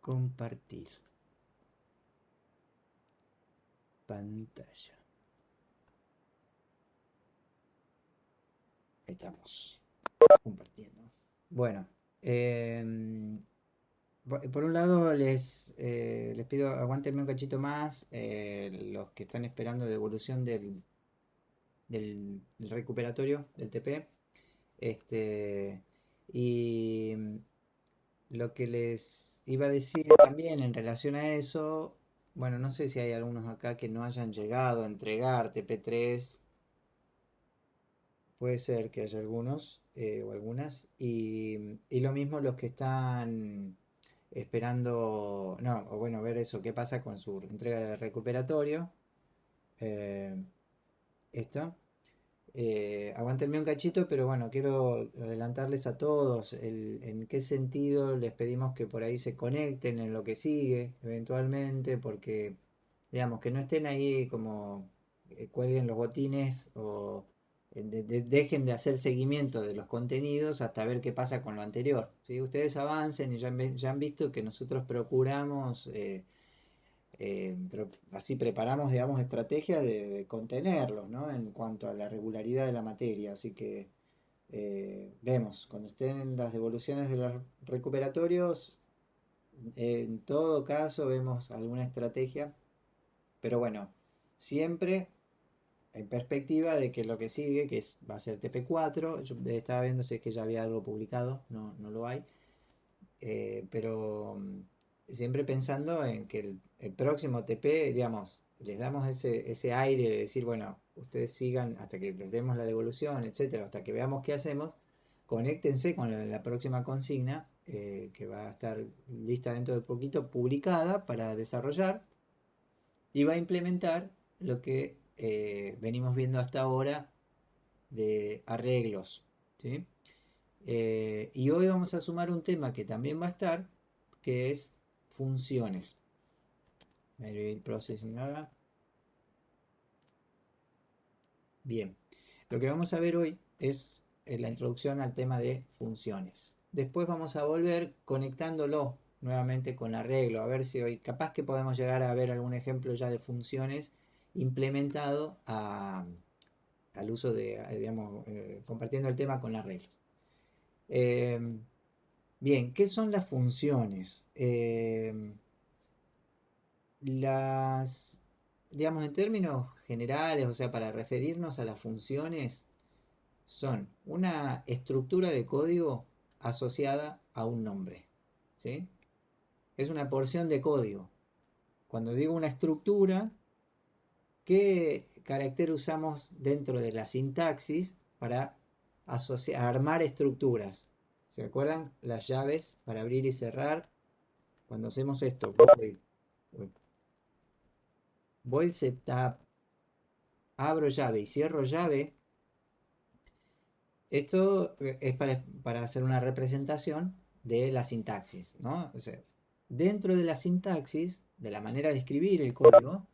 compartir pantalla. Ahí estamos compartiendo. Bueno, por un lado les pido aguántenme un cachito más, los que están esperando devolución del recuperatorio del TP. Y lo que les iba a decir también en relación a eso, bueno, no sé si hay algunos acá que no hayan llegado a entregar TP3. Puede ser que haya algunos o algunas. Y lo mismo los que están esperando, no, o bueno, ver eso, qué pasa con su entrega de recuperatorio. Eh, esto. Aguántenme un cachito, pero bueno, quiero adelantarles a todos en qué sentido les pedimos que por ahí se conecten en lo que sigue, eventualmente, porque, digamos, que no estén ahí como cuelguen los botines o dejen de hacer seguimiento de los contenidos hasta ver qué pasa con lo anterior. ¿Sí? Ustedes avancen y ya han visto que nosotros procuramos pero así preparamos, digamos, estrategias de contenerlos, ¿no? En cuanto a la regularidad de la materia. Así que vemos, cuando estén las devoluciones de los recuperatorios, en todo caso vemos alguna estrategia, pero bueno, siempre en perspectiva de que lo que sigue, va a ser TP4, yo estaba viendo si es que ya había algo publicado, no, no lo hay, pero siempre pensando en que el próximo TP, digamos, les damos ese aire de decir, bueno, ustedes sigan hasta que les demos la devolución, etcétera, hasta que veamos qué hacemos, conéctense con la próxima consigna, que va a estar lista dentro de poquito, publicada para desarrollar, y va a implementar lo que venimos viendo hasta ahora de arreglos, ¿sí? Y hoy vamos a sumar un tema que también va a estar, que es funciones. El processing haga. Bien, lo que vamos a ver hoy es la introducción al tema de funciones. Después vamos a volver conectándolo nuevamente con arreglo, a ver si hoy capaz que podemos llegar a ver algún ejemplo ya de funciones implementado al uso de, digamos, compartiendo el tema con arreglos. Bien, ¿qué son las funciones? Las, digamos, en términos generales, o sea, para referirnos a las funciones, son una estructura de código asociada a un nombre, ¿sí? Es una porción de código. Cuando digo una estructura, ¿qué carácter usamos dentro de la sintaxis para armar estructuras? ¿Se acuerdan? Las llaves para abrir y cerrar. Cuando hacemos esto, void setup, abro llave y cierro llave, esto es para hacer una representación de la sintaxis, ¿no? O sea, dentro de la sintaxis, de la manera de escribir el código,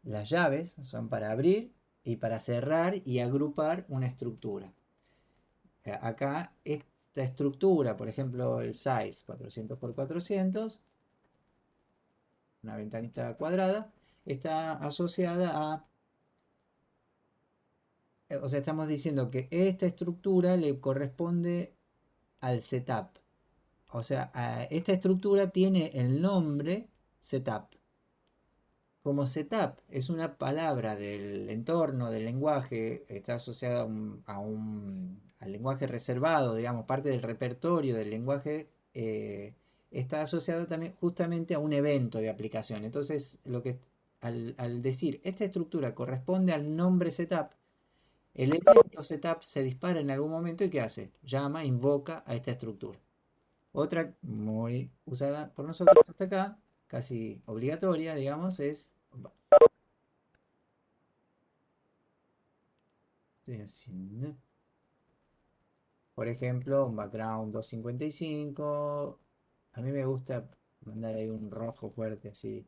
las llaves son para abrir y para cerrar y agrupar una estructura. Acá, esta estructura, por ejemplo, el size 400 por 400, una ventanita cuadrada, está asociada a, o sea, estamos diciendo que esta estructura le corresponde al setup. O sea, esta estructura tiene el nombre setup. Como setup es una palabra del entorno, del lenguaje, está asociada al lenguaje reservado, digamos, parte del repertorio del lenguaje, está asociado también justamente a un evento de aplicación. Entonces, al decir esta estructura corresponde al nombre setup, el evento setup se dispara en algún momento y ¿qué hace? Llama, invoca a esta estructura. Otra muy usada por nosotros hasta acá, casi obligatoria, digamos, es, estoy haciendo, por ejemplo, un background 255. A mí me gusta mandar ahí un rojo fuerte así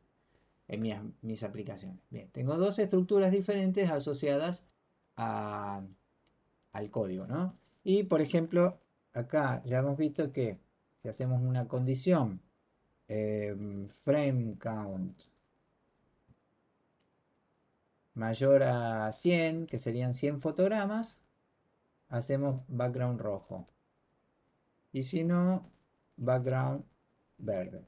en mis aplicaciones. Bien, tengo dos estructuras diferentes asociadas a- al código, ¿no? Y por ejemplo, acá ya hemos visto que si hacemos una condición frame count mayor a 100, que serían 100 fotogramas, hacemos background rojo. Y si no, background verde.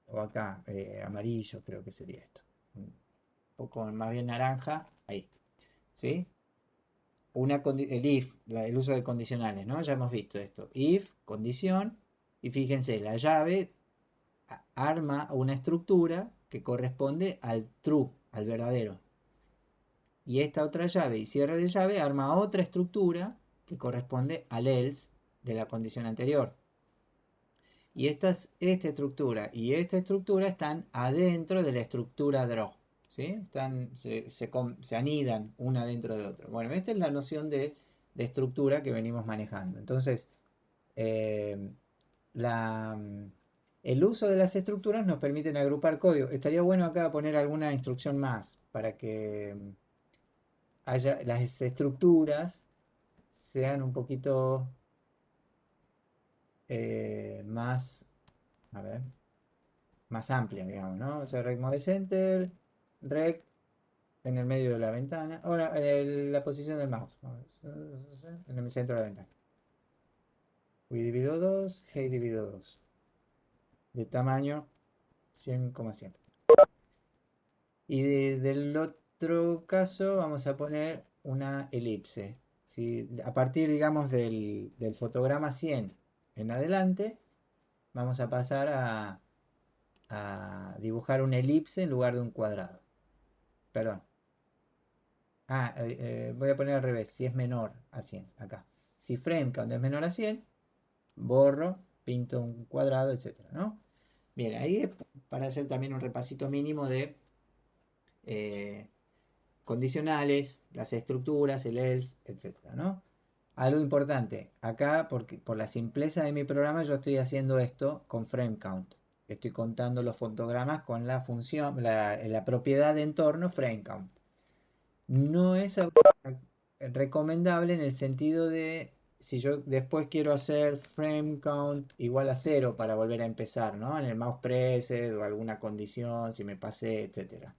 O acá, amarillo creo que sería esto. Un poco más bien naranja. Ahí. ¿Sí? El if, el uso de condicionales, ¿no? Ya hemos visto esto. If, condición. Y fíjense, la llave arma una estructura que corresponde al true, al verdadero. Y esta otra llave y cierre de llave arma otra estructura que corresponde al else de la condición anterior. Y esta estructura están adentro de la estructura draw. ¿Sí? Se anidan una dentro de otra. Bueno, esta es la noción de estructura que venimos manejando. Entonces, eh, la, el uso de las estructuras nos permiten agrupar código. Estaría bueno acá poner alguna instrucción más para que las estructuras sean un poquito más, a ver, más amplias, digamos, ¿no? O sea, rec mode center, rec en el medio de la ventana, ahora la posición del mouse, en el centro de la ventana. We divido 2, hey divido 2, de tamaño 100,100. Y del otro caso vamos a poner una elipse. ¿Sí? A partir, digamos, del fotograma 100 en adelante, vamos a pasar a dibujar una elipse en lugar de un cuadrado. Perdón. Voy a poner al revés, si es menor a 100, acá. Si frame count es menor a 100, borro, pinto un cuadrado, etcétera, ¿no? Bien, ahí es para hacer también un repasito mínimo de eh, condicionales, las estructuras, el else, etcétera, ¿no? Algo importante, acá por la simpleza de mi programa yo estoy haciendo esto con frame count. Estoy contando los fotogramas con la función, la propiedad de entorno frame count. No es recomendable en el sentido de si yo después quiero hacer frame count igual a 0 para volver a empezar, ¿no? En el mouse preset o alguna condición, si me pasé, etcétera.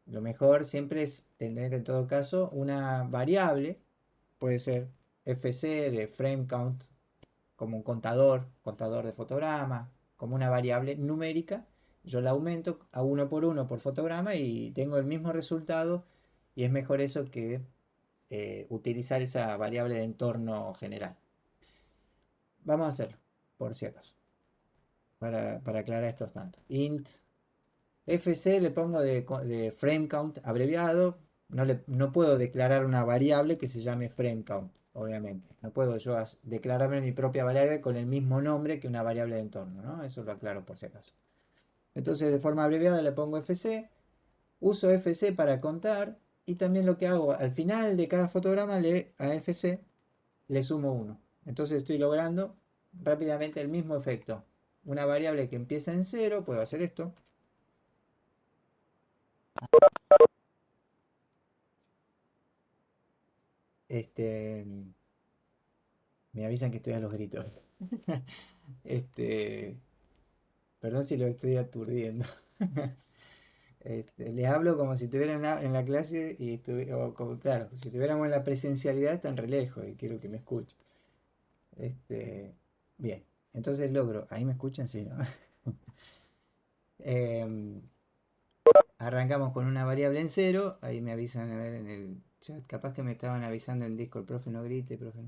Lo mejor siempre es tener en todo caso una variable, puede ser fc de frame count, como un contador de fotogramas, como una variable numérica. Yo la aumento a uno por fotograma y tengo el mismo resultado y es mejor eso que utilizar esa variable de entorno general. Vamos a hacerlo, por si acaso, para aclarar estos tantos. Int fc le pongo de frame count abreviado. No puedo declarar una variable que se llame frame count, obviamente. No puedo yo declararme mi propia variable con el mismo nombre que una variable de entorno, ¿no? Eso lo aclaro por si acaso. Entonces, de forma abreviada le pongo fc. Uso fc para contar. Y también lo que hago al final de cada fotograma a fc le sumo 1. Entonces estoy logrando rápidamente el mismo efecto. Una variable que empieza en 0, puedo hacer esto. Este, me avisan que estoy a los gritos. Este, perdón si lo estoy aturdiendo. Les hablo como si estuviera en la clase y claro, si estuviéramos en la presencialidad tan re lejos y quiero que me escuchen. Este, bien, entonces logro, ahí me escuchan, sí, ¿no? Em, Arrancamos con una variable en 0. Ahí me avisan a ver en el chat. Capaz que me estaban avisando en Discord. Profe, no grite, profe.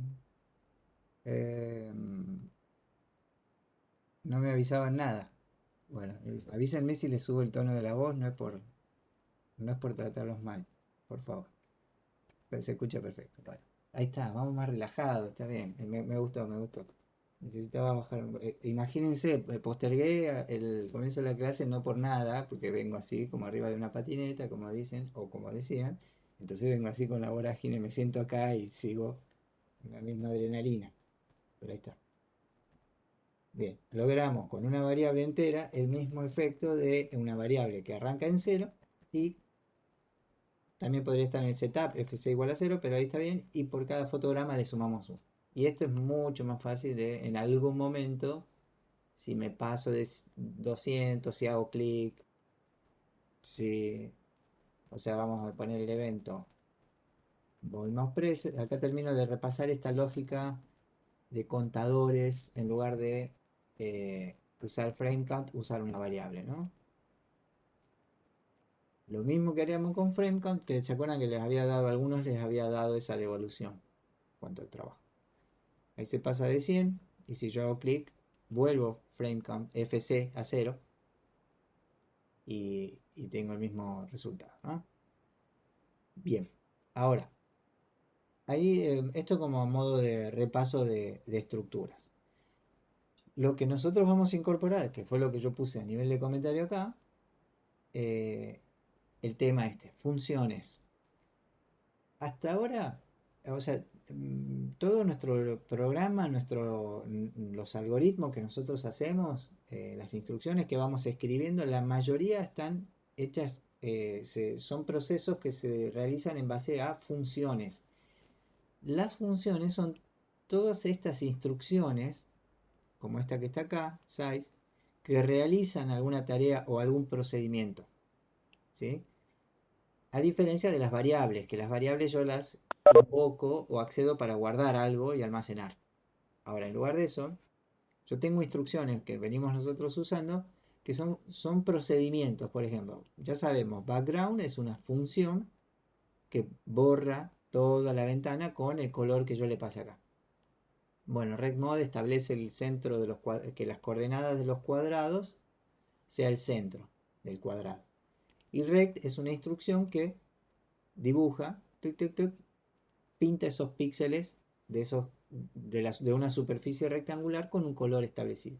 No me avisaban nada. Bueno, avísenme si les subo el tono de la voz. No es por tratarlos mal. Por favor. Se escucha perfecto. Bueno, ahí está. Vamos más relajados. Está bien. Me gustó, me gustó. Necesitaba bajar. Imagínense, postergué el comienzo de la clase no por nada, porque vengo así como arriba de una patineta, como dicen, o como decían. Entonces vengo así con la vorágine, me siento acá y sigo con la misma adrenalina. Pero ahí está. Bien, logramos con una variable entera el mismo efecto de una variable que arranca en 0 y también podría estar en el setup fc igual a 0, pero ahí está bien, y por cada fotograma le sumamos 1. Y esto es mucho más fácil de, en algún momento, si me paso de 200, si hago clic, si, o sea, vamos a poner el evento voy más preset. Acá termino de repasar esta lógica de contadores en lugar de usar frame count, usar una variable, ¿no? Lo mismo que haríamos con frame count, que se acuerdan que les había dado, a algunos les había dado esa devolución cuanto al trabajo. Ahí se pasa de 100 y si yo hago clic, vuelvo frame count FC a 0 y tengo el mismo resultado, ¿no? Bien, ahora, ahí esto como modo de repaso de estructuras. Lo que nosotros vamos a incorporar, que fue lo que yo puse a nivel de comentario acá, eh, el tema este, funciones. Hasta ahora, o sea, todo nuestro programa, los algoritmos que nosotros hacemos, las instrucciones que vamos escribiendo, la mayoría están hechas, son procesos que se realizan en base a funciones. Las funciones son todas estas instrucciones, como esta que está acá, size, que realizan alguna tarea o algún procedimiento, ¿sí? A diferencia de las variables, que las variables yo las invoco o accedo para guardar algo y almacenar. Ahora, en lugar de eso, yo tengo instrucciones que venimos nosotros usando que son procedimientos. Por ejemplo, ya sabemos, background es una función que borra toda la ventana con el color que yo le pase acá. Bueno, recmode establece el centro de que las coordenadas de los cuadrados sea el centro del cuadrado. Y rect es una instrucción que dibuja, tic, tic, tic, pinta esos píxeles de una superficie rectangular con un color establecido.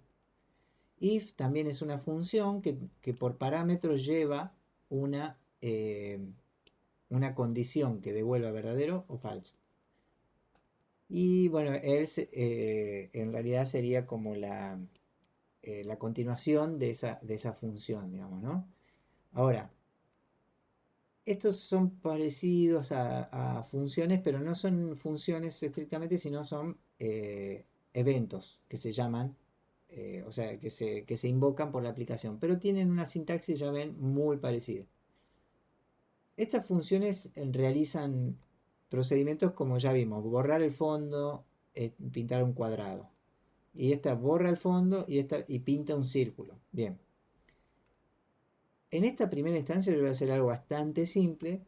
If también es una función que por parámetros lleva una condición que devuelva verdadero o falso. Y bueno, else en realidad sería como la continuación de esa función, digamos, ¿no? Ahora, estos son parecidos a funciones, pero no son funciones estrictamente, sino son eventos que se llaman, o sea, que se invocan por la aplicación, pero tienen una sintaxis, ya ven, muy parecida. Estas funciones realizan procedimientos como ya vimos, borrar el fondo, pintar un cuadrado. Y esta borra el fondo y pinta un círculo. Bien. En esta primera instancia yo voy a hacer algo bastante simple,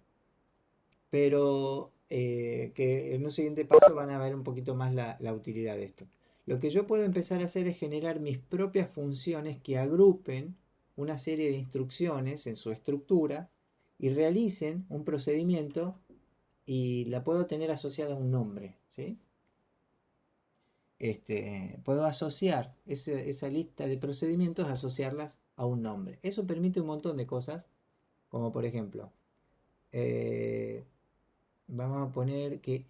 pero que en un siguiente paso van a ver un poquito más la utilidad de esto. Lo que yo puedo empezar a hacer es generar mis propias funciones que agrupen una serie de instrucciones en su estructura y realicen un procedimiento y la puedo tener asociada a un nombre, ¿sí? Puedo asociar esa lista de procedimientos, asociarlas a un nombre. Eso permite un montón de cosas, como por ejemplo, eh, vamos a poner que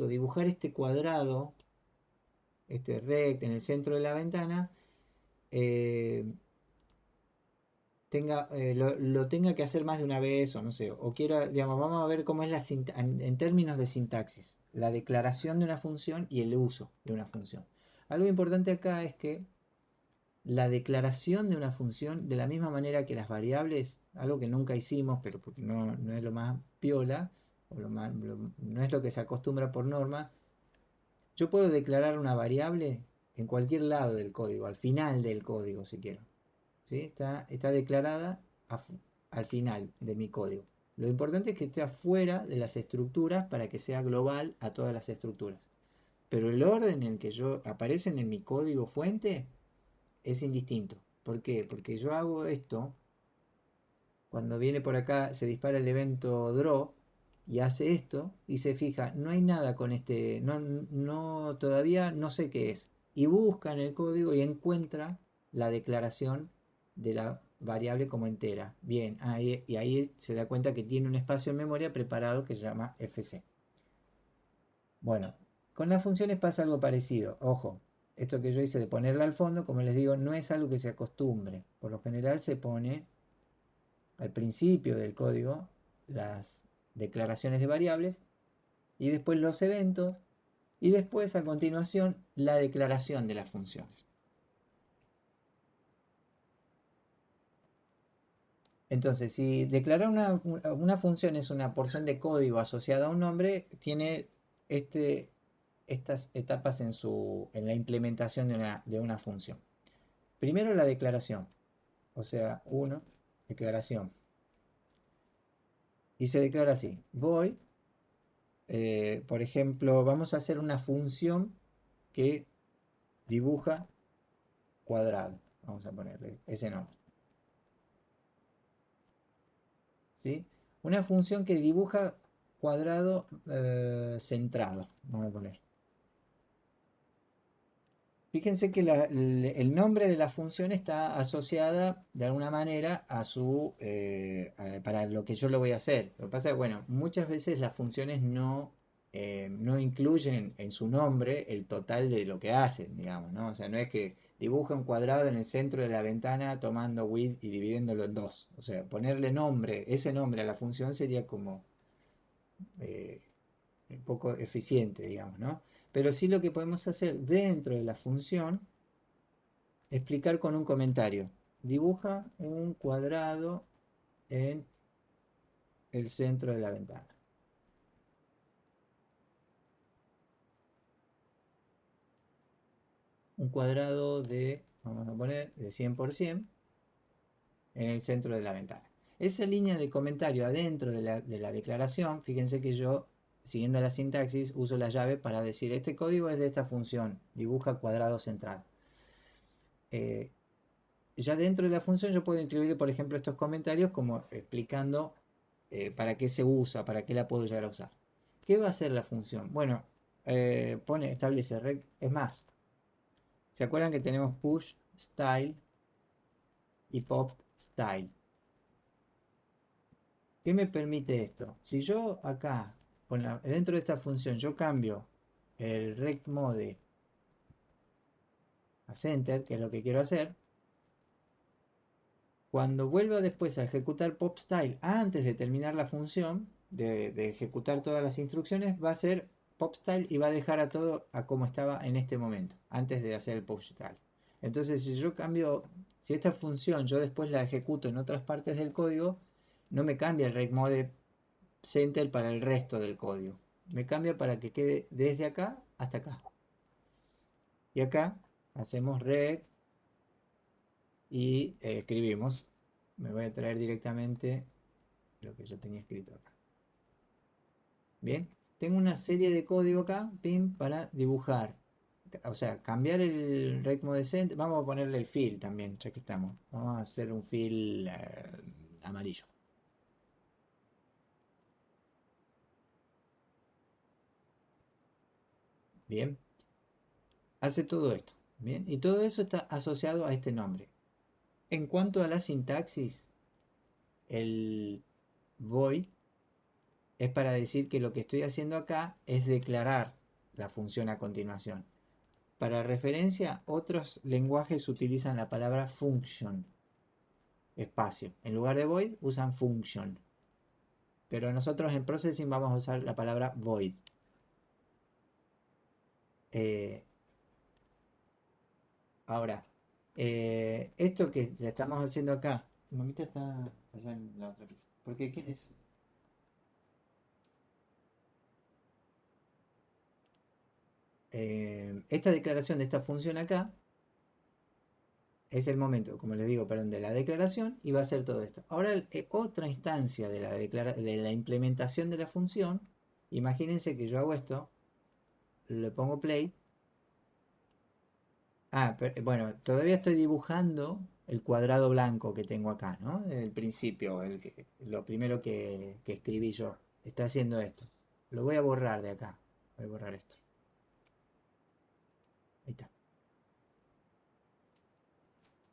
dibujar este cuadrado, este rect en el centro de la ventana, eh, lo tenga que hacer más de una vez o no sé, o quiero, digamos, vamos a ver cómo es en términos de sintaxis, la declaración de una función y el uso de una función. Algo importante acá es que la declaración de una función, de la misma manera que las variables, algo que nunca hicimos, pero porque no es lo más piola, o no es lo que se acostumbra por norma, yo puedo declarar una variable en cualquier lado del código, al final del código si quiero. ¿Sí? Está declarada al final de mi código. Lo importante es que esté afuera de las estructuras para que sea global a todas las estructuras. Pero el orden en el que aparecen en mi código fuente es indistinto. ¿Por qué? Porque yo hago esto, cuando viene por acá se dispara el evento draw y hace esto y se fija, no hay nada con todavía no sé qué es. Y busca en el código y encuentra la declaración de la variable como entera. Bien, y ahí se da cuenta que tiene un espacio en memoria preparado que se llama fc. Bueno, con las funciones pasa algo parecido. Ojo, esto que yo hice de ponerla al fondo, como les digo, no es algo que se acostumbre. Por lo general se pone al principio del código las declaraciones de variables y después los eventos Y después, a continuación, la declaración de las funciones. Entonces, si declarar una función es una porción de código asociada a un nombre, tiene estas etapas en la implementación de una función. Primero la declaración, o sea, uno, declaración. Y se declara así, voy, por ejemplo, vamos a hacer una función que dibuja cuadrado. Vamos a ponerle ese nombre. ¿Sí? Una función que dibuja cuadrado centrado. Vamos a poner. Fíjense que el nombre de la función está asociada de alguna manera a para lo que yo lo voy a hacer. Lo que pasa es que, bueno, muchas veces las funciones no incluyen en su nombre el total de lo que hacen, digamos, ¿no? O sea, no es que dibuja un cuadrado en el centro de la ventana tomando width y dividiéndolo en dos. O sea, ponerle nombre, ese nombre a la función sería como eh, un poco eficiente, digamos, ¿no? Pero sí lo que podemos hacer dentro de la función explicar con un comentario. Dibuja un cuadrado en el centro de la ventana. Un cuadrado vamos a poner, de 100% en el centro de la ventana. Esa línea de comentario adentro de la declaración, fíjense que yo, siguiendo la sintaxis, uso la llave para decir, este código es de esta función, dibuja cuadrado centrado. Eh, ya dentro de la función yo puedo incluir, por ejemplo, estos comentarios como explicando para qué se usa, para qué la puedo llegar a usar. ¿Qué va a hacer la función? Bueno, establece, es más, ¿se acuerdan que tenemos push style y pop style? ¿Qué me permite esto? Si yo acá, dentro de esta función, yo cambio el rect mode a center, que es lo que quiero hacer, cuando vuelva después a ejecutar popstyle antes de terminar la función, de ejecutar todas las instrucciones, va a ser popstyle y va a dejar a todo a como estaba en este momento, antes de hacer el popstyle. Entonces, si yo cambio, si esta función yo después la ejecuto en otras partes del código, no me cambia el rect mode center para el resto del código. Me cambia para que quede desde acá hasta acá. Y acá hacemos rect y escribimos. Me voy a traer directamente lo que yo tenía escrito acá. Bien, tengo una serie de código acá, pin, para dibujar. O sea, cambiar el ritmo de center. Vamos a ponerle el fill también, ya que estamos. Vamos a hacer un fill amarillo. Bien, hace todo esto. Bien, y todo eso está asociado a este nombre. En cuanto a la sintaxis, el void es para decir que lo que estoy haciendo acá es declarar la función a continuación. Para referencia, otros lenguajes utilizan la palabra function, espacio. En lugar de void usan function. Pero nosotros en processing vamos a usar la palabra void. Eh, ahora, esto que le estamos haciendo acá, mamita está allá en la otra pieza. ¿Por qué quieres? Esta declaración de esta función acá es el momento, como les digo, perdón, de la declaración y va a ser todo esto. Ahora, otra instancia de la implementación de la función, imagínense que yo hago esto, le pongo play. Bueno, todavía estoy dibujando el cuadrado blanco que tengo acá, ¿no? El principio, lo primero que escribí yo. Está haciendo esto. Lo voy a borrar de acá. Voy a borrar esto. Ahí está.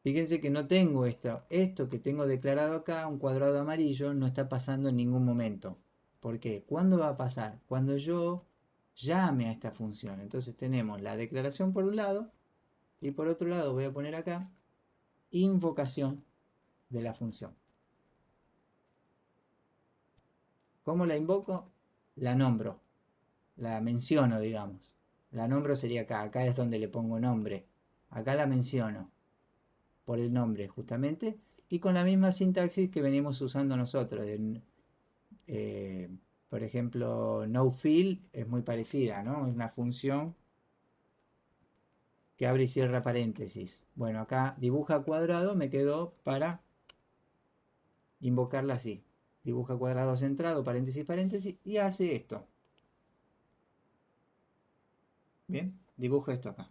Fíjense que no tengo esto que tengo declarado acá, un cuadrado amarillo, no está pasando en ningún momento. ¿Por qué? ¿Cuándo va a pasar? Cuando yo llame a esta función. Entonces tenemos la declaración por un lado y por otro lado voy a poner acá invocación de la función. ¿Cómo la invoco? La nombro, la menciono, digamos. La nombro sería acá. Acá es donde le pongo nombre. Acá la menciono por el nombre justamente. Y con la misma sintaxis que venimos usando nosotros. Eh, por ejemplo, nofill es muy parecida, ¿no? Es una función que abre y cierra paréntesis. Bueno, acá dibuja cuadrado me quedó para invocarla así. Dibuja cuadrado centrado, paréntesis, paréntesis, y hace esto. Bien, dibujo esto acá.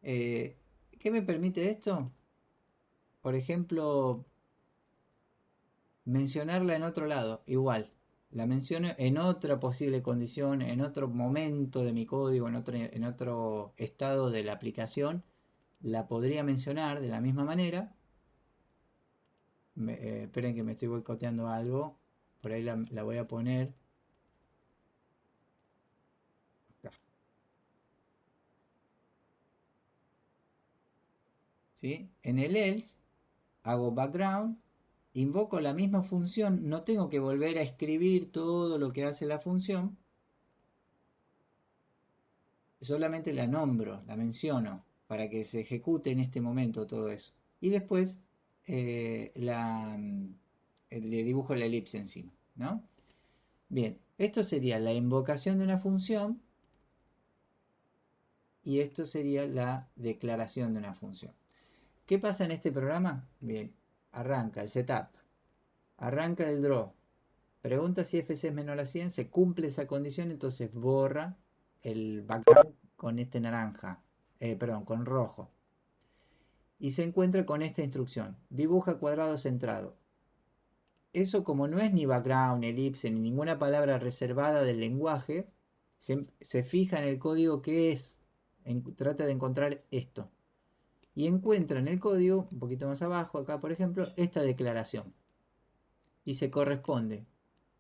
¿Qué me permite esto? Por ejemplo, mencionarla en otro lado, igual. La menciono en otra posible condición, en otro momento de mi código, en otro estado de la aplicación. La podría mencionar de la misma manera. Esperen que me estoy boicoteando algo. Por ahí la voy a poner acá. ¿Sí? En el else hago background, invoco la misma función, no tengo que volver a escribir todo lo que hace la función, solamente la nombro, la menciono, para que se ejecute en este momento todo eso. Y después le dibujo la elipse encima, ¿no? Bien, esto sería la invocación de una función y esto sería la declaración de una función. ¿Qué pasa en este programa? Bien, arranca el setup, arranca el draw, pregunta si fc es menor a 100, se cumple esa condición, entonces borra el background con este naranja, perdón, con rojo. Y se encuentra con esta instrucción, dibuja cuadrado centrado. Eso, como no es ni background, elipse, ni ninguna palabra reservada del lenguaje, se fija en el código que es, trata de encontrar esto. Y encuentra en el código, un poquito más abajo, acá por ejemplo, esta declaración. Y se corresponde.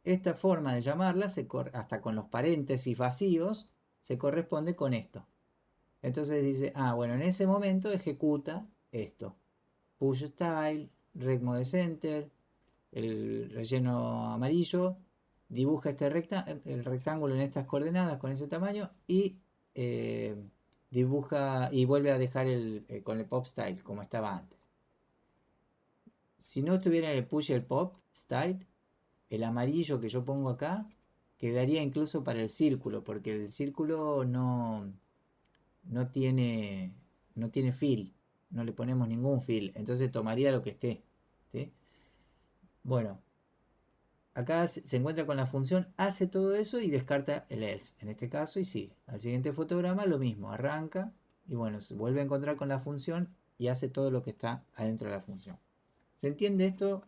Esta forma de llamarla, hasta con los paréntesis vacíos, se corresponde con esto. Entonces dice, bueno, en ese momento ejecuta esto. Push style, rect mode center, el relleno amarillo, dibuja el rectángulo en estas coordenadas con ese tamaño y dibuja y vuelve a dejar con el pop style como estaba antes. Si no estuviera en el push y el pop style, el amarillo que yo pongo acá quedaría incluso para el círculo, porque el círculo no tiene, no tiene fill, no le ponemos ningún fill, entonces tomaría lo que esté. ¿Sí? Bueno, acá se encuentra con la función, hace todo eso y descarta el else, en este caso, y sigue. Al siguiente fotograma lo mismo, arranca y bueno, se vuelve a encontrar con la función y hace todo lo que está adentro de la función. ¿Se entiende esto?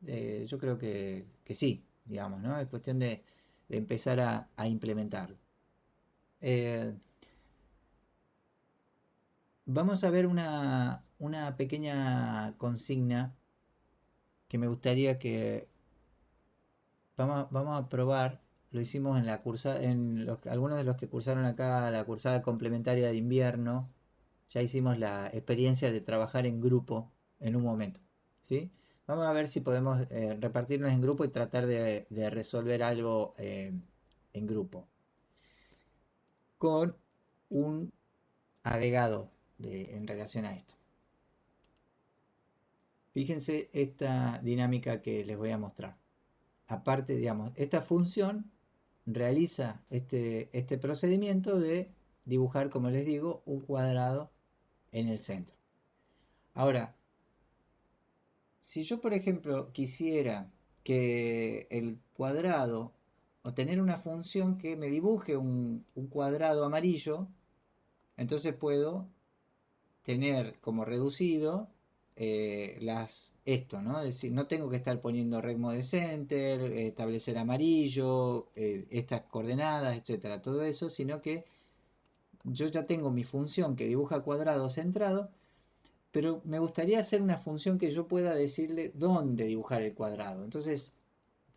Yo creo que sí, digamos, ¿no? Es cuestión de empezar a implementarlo. Eh, Vamos a ver una pequeña consigna que me gustaría que vamos a probar. Lo hicimos en la cursada, algunos de los que cursaron acá la cursada complementaria de invierno, ya hicimos la experiencia de trabajar en grupo en un momento, ¿sí? Vamos a ver si podemos repartirnos en grupo y tratar de resolver algo en grupo con un agregado en relación a esto. Fíjense esta dinámica que les voy a mostrar. Aparte, digamos, esta función realiza este procedimiento de dibujar, como les digo, un cuadrado en el centro. Ahora, si yo, por ejemplo, quisiera que el cuadrado, o tener una función que me dibuje un cuadrado amarillo, entonces puedo tener como reducido esto, ¿no? Es decir, no tengo que estar poniendo rect mode center, establecer amarillo, estas coordenadas, etcétera, todo eso, sino que yo ya tengo mi función que dibuja cuadrado centrado, pero me gustaría hacer una función que yo pueda decirle dónde dibujar el cuadrado. Entonces,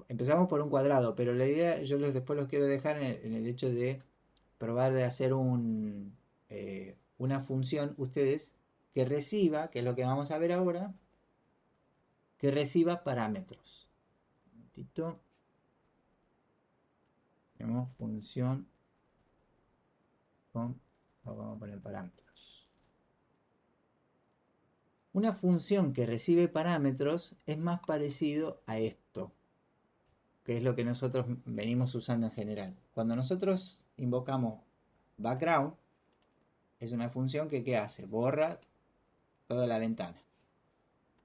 empezamos por un cuadrado, pero la idea yo después los quiero dejar en el hecho de probar de hacer una función ustedes que reciba, que es lo que vamos a ver ahora, que reciba parámetros. Un momentito. Tenemos función vamos a poner parámetros. Una función que recibe parámetros es más parecido a esto, que es lo que nosotros venimos usando en general. Cuando nosotros invocamos background, es una función que ¿qué hace? Borra toda la ventana.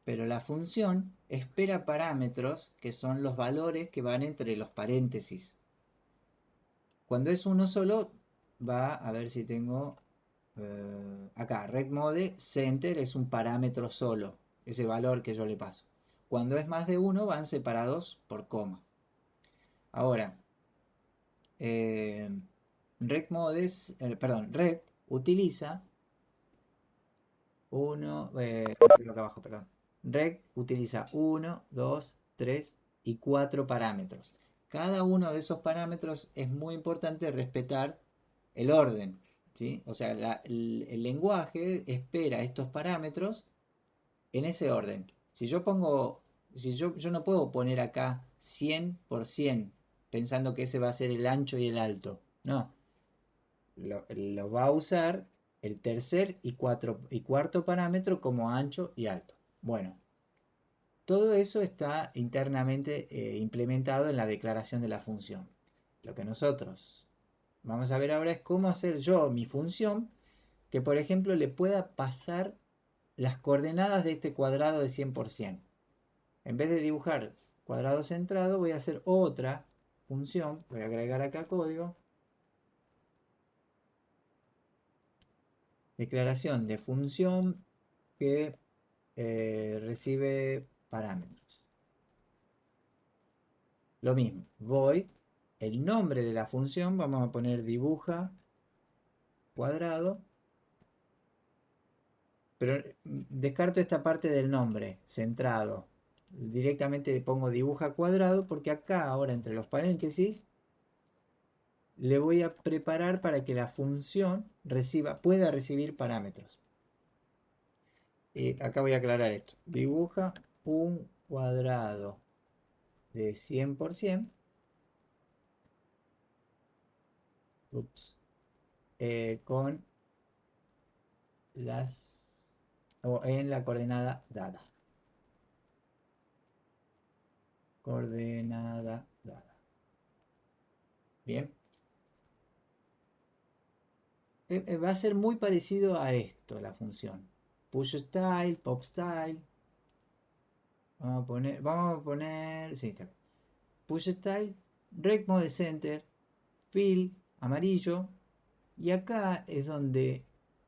Pero la función espera parámetros que son los valores que van entre los paréntesis. Cuando es uno solo, va a ver si tengo acá, recmode center es un parámetro solo, ese valor que yo le paso. Cuando es más de uno, van separados por coma. Ahora, eh, rec utiliza uno, acá abajo, perdón. Rec utiliza 1, 2, 3 y 4 parámetros. Cada uno de esos parámetros es muy importante respetar el orden, ¿sí? O sea, el lenguaje espera estos parámetros en ese orden. Si yo pongo, si yo no puedo poner acá 100% pensando que ese va a ser el ancho y el alto. No, lo va a usar el tercer y cuarto parámetro como ancho y alto. Bueno, todo eso está internamente implementado en la declaración de la función. Lo que nosotros vamos a ver ahora es cómo hacer yo mi función que, por ejemplo, le pueda pasar las coordenadas de este cuadrado de 100%. En vez de dibujar cuadrado centrado, voy a hacer otra función. Voy a agregar acá código. Declaración de función que recibe parámetros. Lo mismo, void, el nombre de la función, vamos a poner dibuja cuadrado, pero descarto esta parte del nombre, centrado. Directamente pongo dibuja cuadrado porque acá ahora entre los paréntesis le voy a preparar para que la función pueda recibir parámetros. Acá voy a aclarar esto. Dibuja un cuadrado de 100%. Ups, con o en la coordenada dada. Coordenada dada. Bien. Va a ser muy parecido a esto la función. Push style, pop style. Vamos a poner, sí, está. Push style, rect mode center, fill, amarillo. Y acá es donde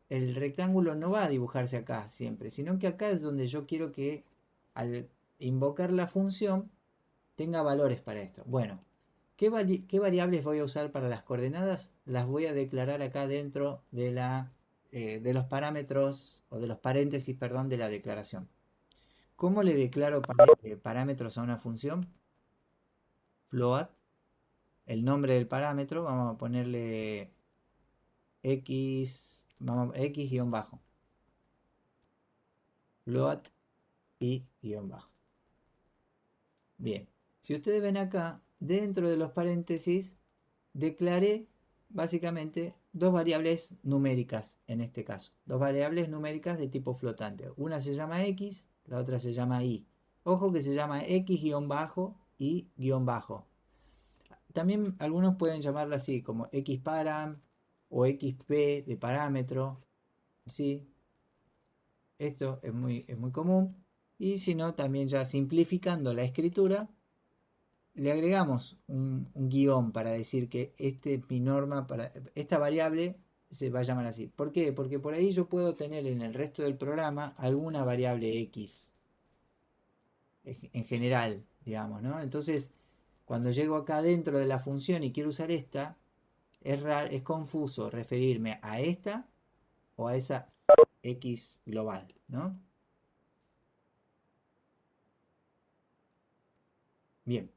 el rectángulo no va a dibujarse acá siempre, sino que acá es donde yo quiero que al invocar la función tenga valores para esto. Bueno, ¿qué variables voy a usar para las coordenadas? Las voy a declarar acá dentro de los parámetros o de los paréntesis, perdón, de la declaración. ¿Cómo le declaro parámetros a una función? Float, el nombre del parámetro, vamos a ponerle x, x guión bajo. Float y guión bajo. Bien, si ustedes ven acá, dentro de los paréntesis, declaré básicamente dos variables numéricas en este caso. Dos variables numéricas de tipo flotante. Una se llama x, la otra se llama y. Ojo que se llama x-bajo y guión bajo. También algunos pueden llamarla así, como xparam o xp de parámetro. ¿Sí? Esto es muy común. Y si no, también ya simplificando la escritura, le agregamos un guión para decir que este es mi norma para esta variable se va a llamar así. ¿Por qué? Porque por ahí yo puedo tener en el resto del programa alguna variable x en general, digamos, ¿no? Entonces, cuando llego acá dentro de la función y quiero usar esta, es confuso referirme a esta o a esa x global, ¿no? Bien.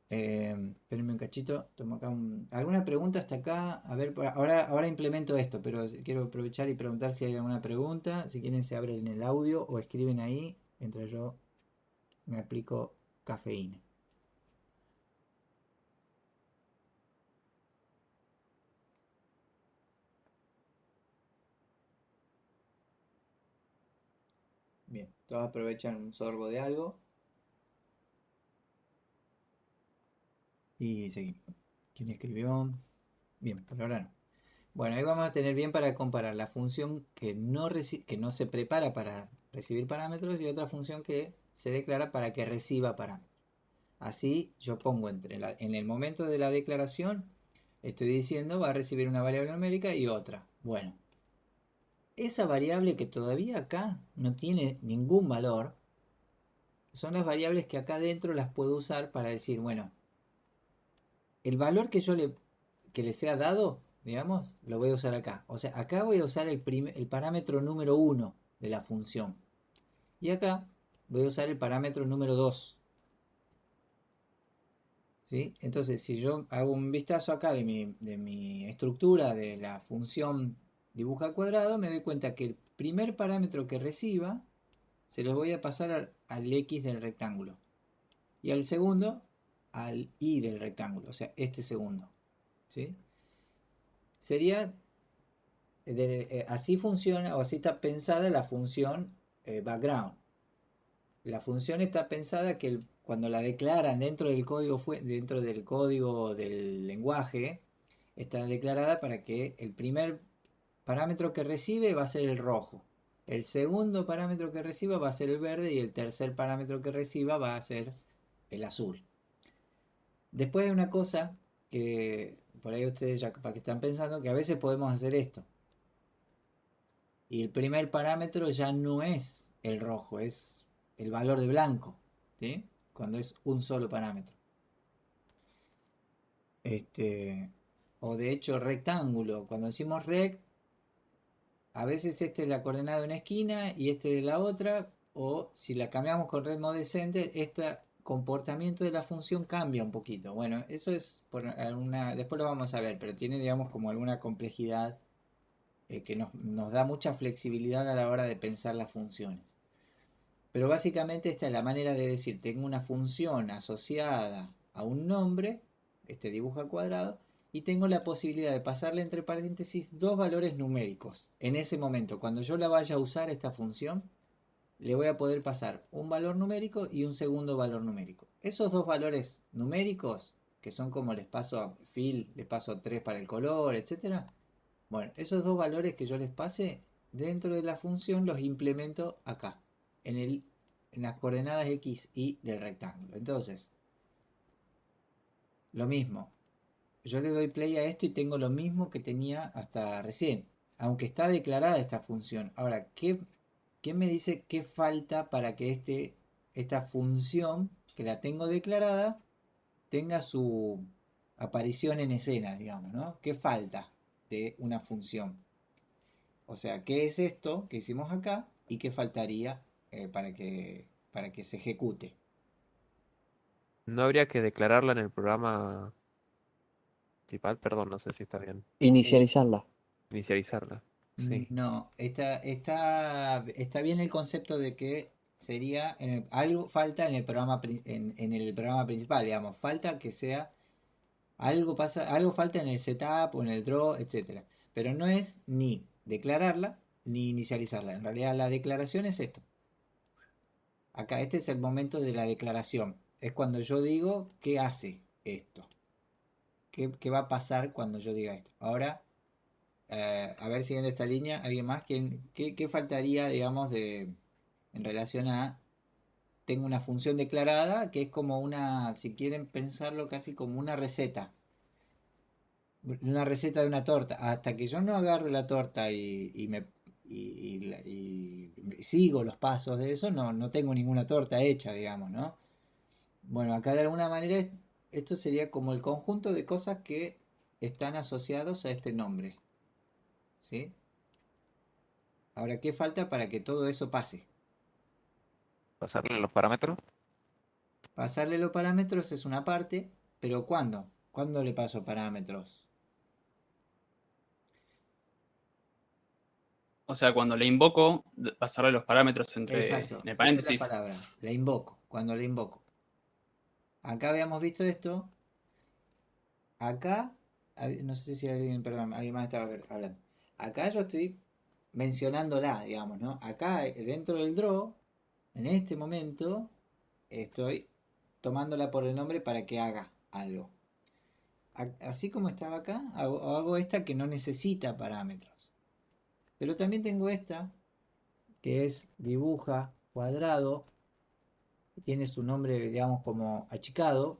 Espérenme un cachito, tomo acá ¿alguna pregunta hasta acá? A ver, ahora implemento esto, pero quiero aprovechar y preguntar si hay alguna pregunta. Si quieren se abren el audio o escriben ahí, mientras yo me aplico cafeína. Bien, todos aprovechan un sorbo de algo y seguimos. ¿Quién escribió? Bien, por ahora no. Bueno, ahí vamos a tener bien para comparar la función que no se prepara para recibir parámetros y otra función que se declara para que reciba parámetros. Así yo pongo en el momento de la declaración, estoy diciendo va a recibir una variable numérica y otra. Bueno, esa variable que todavía acá no tiene ningún valor, son las variables que acá dentro las puedo usar para decir, bueno, el valor que le sea dado, digamos, lo voy a usar acá. O sea, acá voy a usar el parámetro número uno de la función. Y acá voy a usar el parámetro número 2. ¿Sí? Entonces, si yo hago un vistazo acá de mi estructura de la función dibuja cuadrado, me doy cuenta que el primer parámetro que reciba se lo voy a pasar al x del rectángulo. Y al segundo al y del rectángulo, o sea, este segundo. ¿Sí? Sería así funciona o así está pensada la función background. La función está pensada que cuando la declaran dentro del código del lenguaje, está declarada para que el primer parámetro que recibe va a ser el rojo, el segundo parámetro que reciba va a ser el verde y el tercer parámetro que reciba va a ser el azul. Después hay una cosa que por ahí ustedes ya capaz que están pensando que a veces podemos hacer esto. Y el primer parámetro ya no es el rojo, es el valor de blanco, ¿sí? Cuando es un solo parámetro. O de hecho rectángulo, cuando decimos rect, a veces este es la coordenada de una esquina y este de la otra, o si la cambiamos con red mode center, este comportamiento de la función cambia un poquito. Bueno, eso es después lo vamos a ver, pero tiene digamos como alguna complejidad que nos da mucha flexibilidad a la hora de pensar las funciones. Pero básicamente esta es la manera de decir, tengo una función asociada a un nombre, este dibujo al cuadrado, y tengo la posibilidad de pasarle entre paréntesis dos valores numéricos. En ese momento, cuando yo la vaya a usar esta función, le voy a poder pasar un valor numérico y un segundo valor numérico. Esos dos valores numéricos, que son como les paso a fill, les paso 3 para el color, etcétera. Bueno, esos dos valores que yo les pase dentro de la función los implemento acá, en las coordenadas x, y del rectángulo. Entonces, lo mismo. Yo le doy play a esto y tengo lo mismo que tenía hasta recién, aunque está declarada esta función. Ahora, ¿qué me dice qué falta para que esta función que la tengo declarada tenga su aparición en escena, digamos, ¿no? ¿Qué falta de una función? O sea, ¿qué es esto que hicimos acá y qué faltaría para que se ejecute? No habría que declararla en el programa principal, perdón, no sé si está bien. Eh, Inicializarla. Inicializarla. Sí. no, está bien el concepto de que sería algo falta en el programa en el programa principal, digamos, falta que sea algo falta en el setup o en el draw, etcétera. Pero no es ni declararla ni inicializarla. En realidad la declaración es esto. Acá este es el momento de la declaración. Es cuando yo digo qué hace esto. ¿Qué va a pasar cuando yo diga esto? Ahora, a ver, siguiendo esta línea, ¿alguien más? ¿Qué faltaría, digamos, en relación a... Tengo una función declarada que es como si quieren pensarlo casi como una receta de una torta. Hasta que yo no agarro la torta y sigo los pasos de eso, no tengo ninguna torta hecha, digamos, ¿no? Bueno, acá de alguna manera esto sería como el conjunto de cosas que están asociados a este nombre, ¿sí? Ahora, ¿qué falta para que todo eso pase? Pasarle los parámetros. Pasarle los parámetros es una parte, pero ¿cuándo? ¿Cuándo le paso parámetros? O sea, cuando le invoco, pasarle los parámetros Exacto, entre esa es la paréntesis. palabra, la invoco, cuando la invoco. Acá habíamos visto esto, acá, no sé si alguien, perdón, alguien más estaba hablando. Acá yo estoy mencionándola, digamos, ¿no? Acá dentro del draw En este momento estoy tomándola por el nombre para que haga algo. Así como estaba acá, hago esta que no necesita parámetros. Pero también tengo esta, que es dibuja cuadrado, tiene su nombre, digamos, como achicado.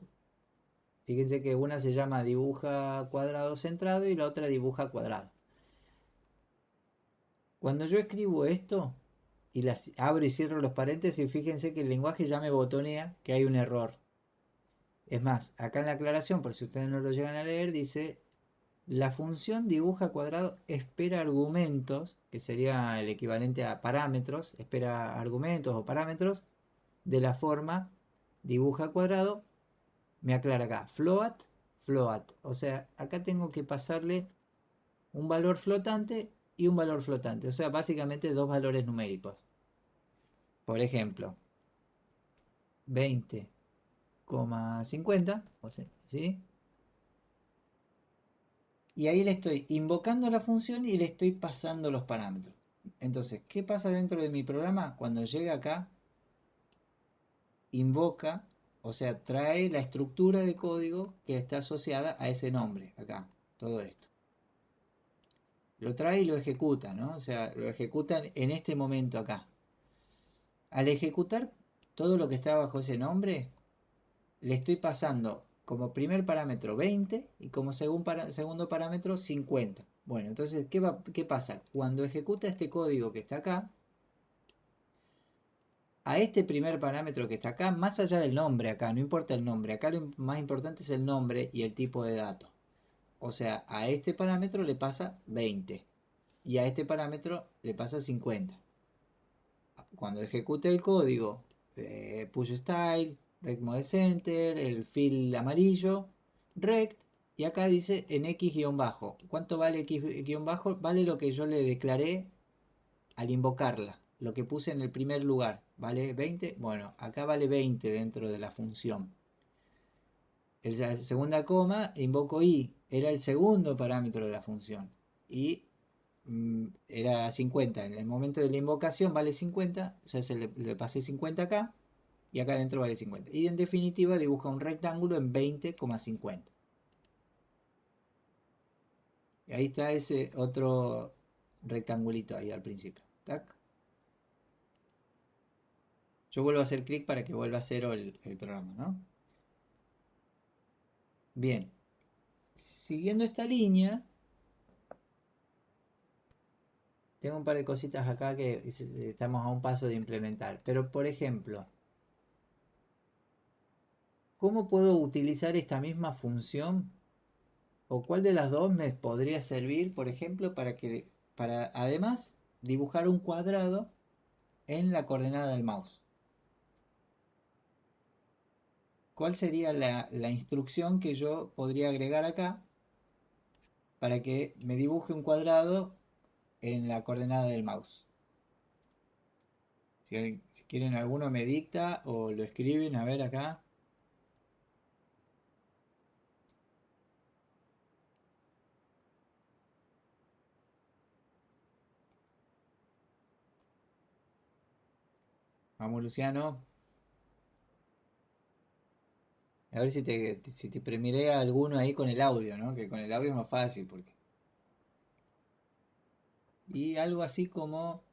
Fíjense que una se llama dibuja cuadrado centrado y la otra dibuja cuadrado. Cuando yo escribo esto y las abro y cierro los paréntesis, fíjense que el lenguaje ya me botonea que hay un error. Es más, acá en la aclaración, por si ustedes no lo llegan a leer, dice la función dibuja cuadrado espera argumentos, que sería el equivalente a parámetros, espera argumentos o parámetros de la forma dibuja cuadrado, me aclara acá, float. O sea, acá tengo que pasarle un valor flotante y un valor flotante. O sea, básicamente dos valores numéricos. Por ejemplo, 20,50, o sea, ¿sí? Y ahí le estoy invocando la función y le estoy pasando los parámetros. Entonces, ¿qué pasa dentro de mi programa? Cuando llega acá, invoca, o sea, trae la estructura de código que está asociada a ese nombre, acá, todo esto. Lo trae y lo ejecuta, ¿no? O sea, lo ejecuta en este momento acá. Al ejecutar todo lo que está bajo ese nombre, le estoy pasando como primer parámetro 20 y como segundo parámetro 50. Bueno, entonces, ¿qué pasa? Cuando ejecuta este código que está acá, a este primer parámetro que está acá, más allá del nombre acá, no importa el nombre, acá lo más importante es el nombre y el tipo de dato. O sea, a este parámetro le pasa 20 y a este parámetro le pasa 50. Cuando ejecute el código push style, rect mode center, el fill amarillo, rect, y acá dice en x-bajo. ¿Cuánto vale x-bajo? Vale lo que yo le declaré al invocarla, lo que puse en el primer lugar. ¿Vale 20? Bueno, acá vale 20 dentro de la función. La segunda coma, invoco i, era el segundo parámetro de la función. Y era 50. En el momento de la invocación vale 50, o sea, le pasé 50 acá y acá adentro vale 50. Y en definitiva dibuja un rectángulo en 20,50. Y ahí está ese otro rectangulito ahí al principio. ¿Tac? Yo vuelvo a hacer clic para que vuelva a cero el programa, ¿no? Bien. Siguiendo esta línea, tengo un par de cositas acá que estamos a un paso de implementar. Pero, por ejemplo, ¿cómo puedo utilizar esta misma función? ¿O cuál de las dos me podría servir, por ejemplo, para además dibujar un cuadrado en la coordenada del mouse? ¿Cuál sería la instrucción que yo podría agregar acá para que me dibuje un cuadrado en la coordenada del mouse? Si quieren alguno me dicta o lo escriben, a ver acá. Vamos, Luciano. A ver si te premiré a alguno ahí con el audio, ¿no? Que con el audio es más fácil porque. Y algo así como.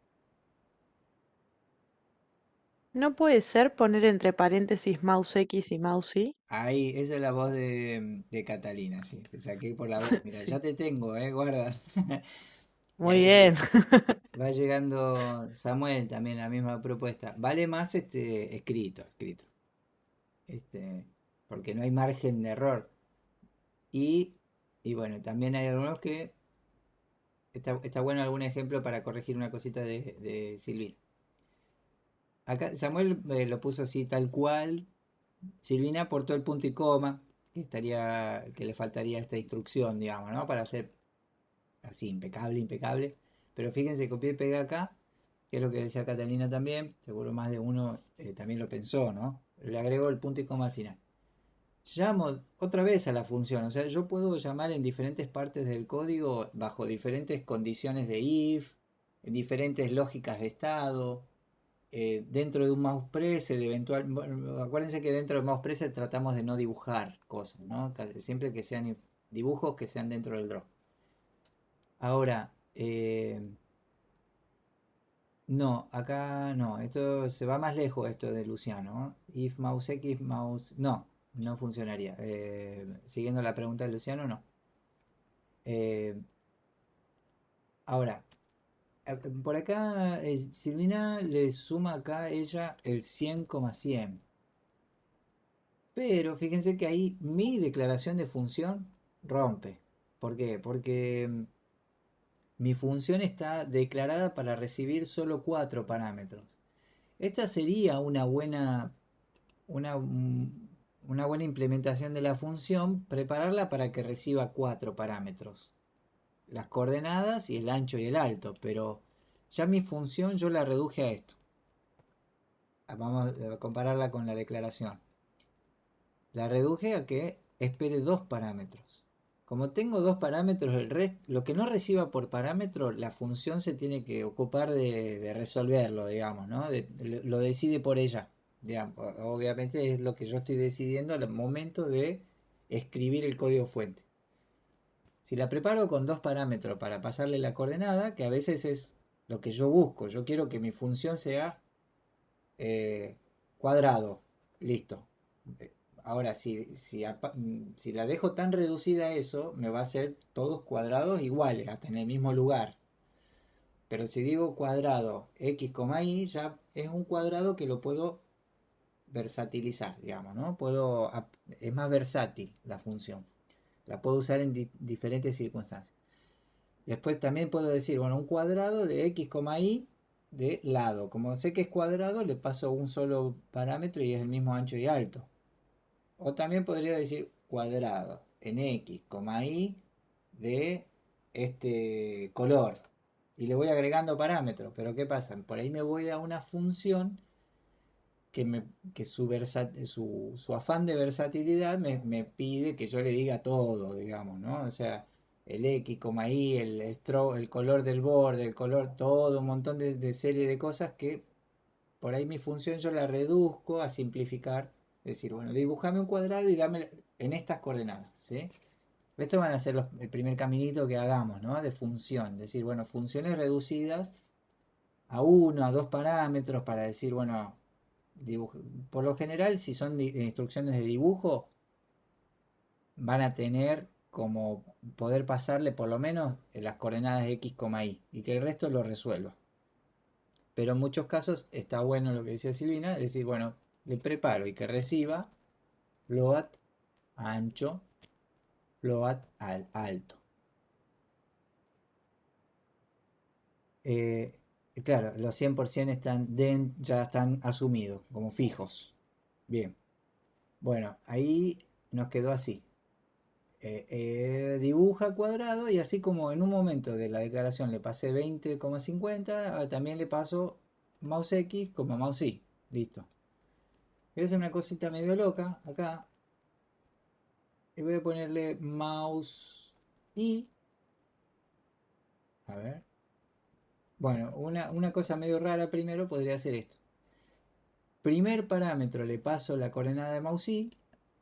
¿No puede ser poner entre paréntesis mouse X y mouse Y? Ahí, esa es la voz de Catalina, sí. Te saqué por la voz. Mira, ya Sí, te tengo, guarda. Y muy ahí bien. va llegando Samuel también, la misma propuesta. Vale más escrito. Este, porque no hay margen de error. Y, y bueno, también hay algunos que está bueno algún ejemplo para corregir una cosita de Silvina. Acá Samuel lo puso así tal cual. Silvina aportó el punto y coma, que le faltaría esta instrucción, digamos, ¿no? Para hacer así, impecable. Pero fíjense, copié y pegué acá, que es lo que decía Catalina también, seguro más de uno también lo pensó, ¿no? Le agrego el punto y coma al final. Llamo otra vez a la función, o sea, yo puedo llamar en diferentes partes del código bajo diferentes condiciones de if, en diferentes lógicas de estado, dentro de un mouse preset, bueno, acuérdense que dentro del mouse preset tratamos de no dibujar cosas, ¿no? Siempre que sean dibujos que sean dentro del draw. Ahora, no, acá no, esto se va más lejos esto de Luciano, ¿no? If mouse X, mouse... No, no funcionaría. Siguiendo la pregunta de Luciano, no. Eh, ahora, por acá Silvina le suma acá ella el 100,100. Pero fíjense que ahí mi declaración de función rompe. ¿Por qué? Porque mi función está declarada para recibir solo 4 parámetros. Esta sería una, mm, una buena implementación de la función, prepararla para que reciba 4 parámetros. Las coordenadas y el ancho y el alto, pero ya mi función yo la reduje a esto. Vamos a compararla con la declaración. La reduje a que espere 2 parámetros. Como tengo 2 parámetros, lo que no reciba por parámetro, la función se tiene que ocupar de resolverlo, digamos, ¿no? Lo decide por ella. Digamos. Obviamente es lo que yo estoy decidiendo al momento de escribir el código fuente. Si la preparo con 2 parámetros para pasarle la coordenada, que a veces es lo que yo busco, yo quiero que mi función sea cuadrado, listo. Ahora, si la dejo tan reducida a eso, me va a hacer todos cuadrados iguales, hasta en el mismo lugar. Pero si digo cuadrado x, y, ya es un cuadrado que lo puedo versatilizar, digamos, ¿no? Es más versátil la función. La puedo usar en diferentes circunstancias. Después también puedo decir, bueno, un cuadrado de x, y de lado. Como sé que es cuadrado, le paso un solo parámetro y es el mismo ancho y alto. O también podría decir cuadrado en x, y de este color. Y le voy agregando parámetros. Pero ¿qué pasa? Por ahí me voy a una función que su afán de versatilidad me pide que yo le diga todo, digamos, ¿no? O sea, el x, y, el color del borde, el color, todo, un montón de serie de cosas que por ahí mi función yo la reduzco a simplificar. Decir, bueno, dibujame un cuadrado y dame en estas coordenadas, ¿sí? Esto van a ser el primer caminito que hagamos, ¿no? De función. Decir, bueno, funciones reducidas a 1, a 2 parámetros para decir, bueno, por lo general, si son instrucciones de dibujo, van a tener como poder pasarle por lo menos las coordenadas x, y que el resto lo resuelva. Pero en muchos casos está bueno lo que decía Silvina, es decir, bueno, le preparo y que reciba float ancho, float alto. Eh, claro, los 100% ya están asumidos como fijos. Bien, bueno, ahí nos quedó así. Dibuja cuadrado y así como en un momento de la declaración le pasé 20,50, también le paso mouse X como mouse Y. Listo. Voy a hacer una cosita medio loca acá. Y voy a ponerle mouse Y. A ver. Bueno, una cosa medio rara primero podría ser esto. Primer parámetro le paso la coordenada de mouse Y,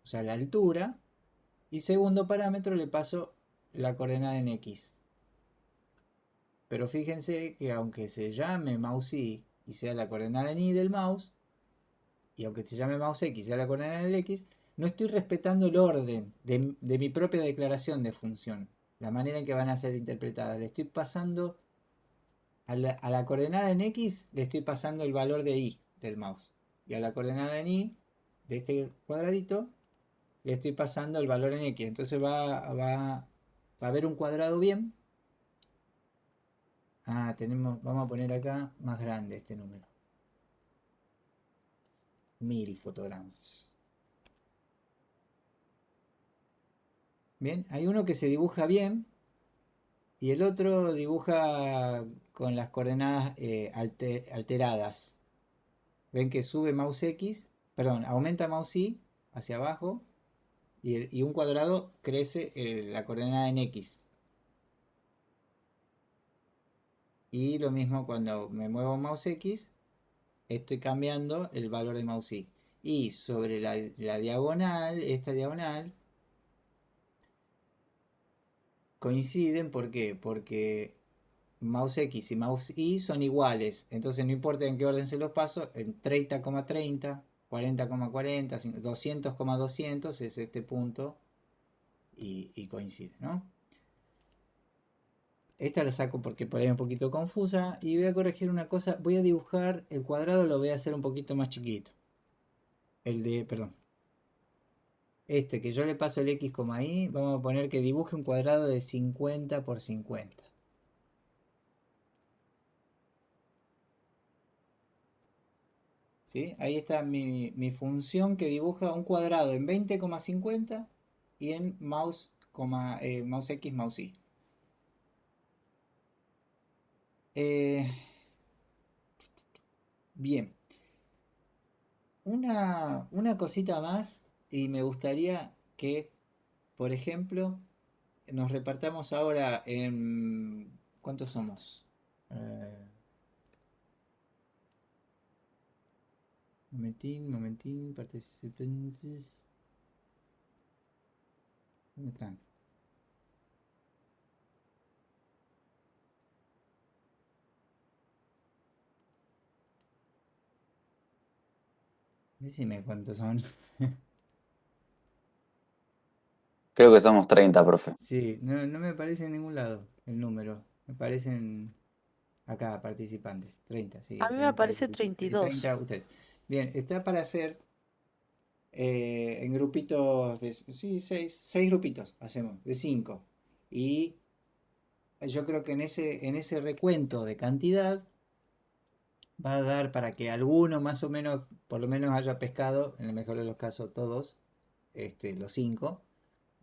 o sea, la altura. Y segundo parámetro le paso la coordenada en X. Pero fíjense que aunque se llame mouse y sea la coordenada en Y del mouse, y aunque se llame mouse X y sea la coordenada en el X, no estoy respetando el orden de mi propia declaración de función, la manera en que van a ser interpretadas. Le estoy pasando a la coordenada en X, le estoy pasando el valor de Y del mouse. Y a la coordenada en Y, de este cuadradito, le estoy pasando el valor en X. Entonces va a haber un cuadrado bien. Vamos a poner acá más grande este número. 1000 fotogramas. Bien, hay uno que se dibuja bien y el otro dibuja con las coordenadas alteradas. Ven que sube mouse X, perdón, aumenta mouse Y hacia abajo y un cuadrado crece la coordenada en X. Y lo mismo cuando me muevo mouse X, estoy cambiando el valor de mouse I. Y sobre la diagonal, esta diagonal, coinciden, ¿por qué? Porque mouse X y mouse Y son iguales, entonces no importa en qué orden se los paso, en 30,30, 40,40, 200,200 es este punto y coincide, ¿no? Esta la saco porque por ahí es un poquito confusa y voy a corregir una cosa, voy a dibujar el cuadrado, lo voy a hacer un poquito más chiquito. Perdón, este que yo le paso el X, Y, vamos a poner que dibuje un cuadrado de 50 por 50. ¿Sí? Ahí está mi función que dibuja un cuadrado en 20,50 y en mouse X, mouse Y. Eh, bien, una cosita más y me gustaría que, por ejemplo, nos repartamos ahora en... ¿Cuántos somos? Momentín, participantes. ¿Dónde están? Decime cuántos son. Creo que somos 30, profe. Sí, no me aparece en ningún lado el número. Me aparecen acá participantes. 30, sí, A mí me 30, aparece 32. 30 ustedes. Bien, está para hacer en grupitos de... Sí, seis grupitos hacemos, de 5. Y yo creo que en ese recuento de cantidad va a dar para que alguno más o menos, por lo menos haya pescado, en el mejor de los casos todos, los 5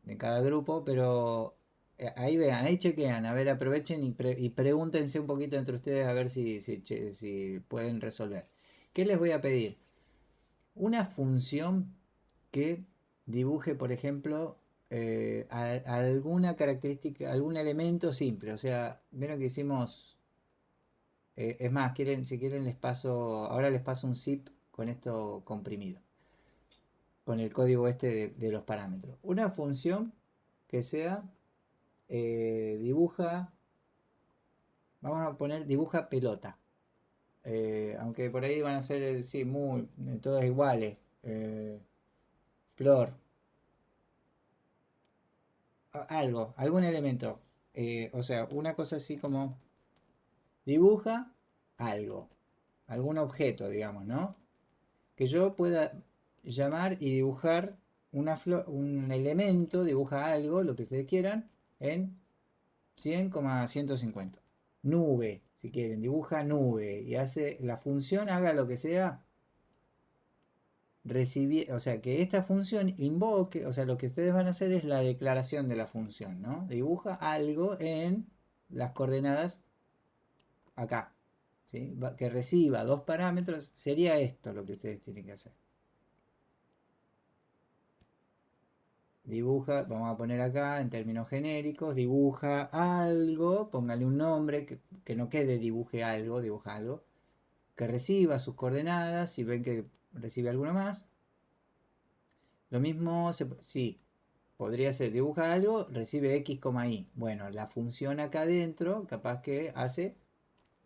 de cada grupo, pero ahí vean, ahí chequean, a ver, aprovechen y pregúntense un poquito entre ustedes a ver si pueden resolver. ¿Qué les voy a pedir? Una función que dibuje, por ejemplo, alguna característica, algún elemento simple. O sea, vieron que hicimos, es más, si quieren ahora les paso un zip con esto comprimido, con el código de los parámetros. Una función que sea dibuja, vamos a poner dibuja pelota. Aunque por ahí van a ser, sí, todas iguales. Flor, algún elemento. O sea, una cosa así como dibuja algo, algún objeto, digamos, ¿no? Que yo pueda llamar y dibujar un elemento, dibuja algo, lo que ustedes quieran, en 100,150. Nube, si quieren, dibuja nube y hace la función, haga lo que sea, recibir, o sea, que esta función invoque, o sea, lo que ustedes van a hacer es la declaración de la función, ¿no? Dibuja algo en las coordenadas acá, ¿sí? Que reciba dos parámetros, sería esto lo que ustedes tienen que hacer. Dibuja, vamos a poner acá en términos genéricos, dibuja algo, póngale un nombre, que no quede dibuje algo, dibuja algo, que reciba sus coordenadas, si ven que recibe alguna más. Lo mismo, sí, podría ser, dibuja algo, recibe x, y. Bueno, la función acá adentro, capaz que hace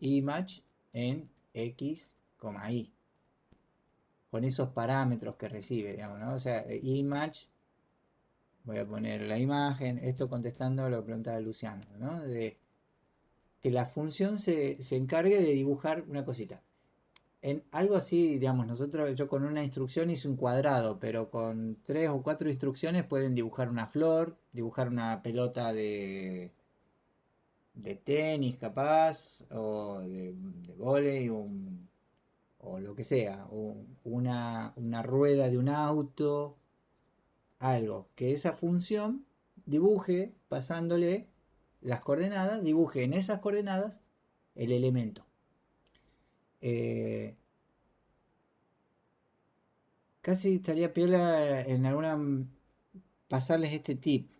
image en x, y. Con esos parámetros que recibe, digamos, ¿no? O sea, image, voy a poner la imagen, esto contestando a lo que preguntaba Luciano, ¿no? De que la función se encargue de dibujar una cosita. En algo así, digamos, yo con una instrucción hice un cuadrado, pero con 3 o 4 instrucciones pueden dibujar una flor, dibujar una pelota de tenis capaz, o de vóley, o lo que sea, o una rueda de un auto, algo, que esa función dibuje pasándole las coordenadas, dibuje en esas coordenadas el elemento. Casi estaría piola en alguna pasarles este tip.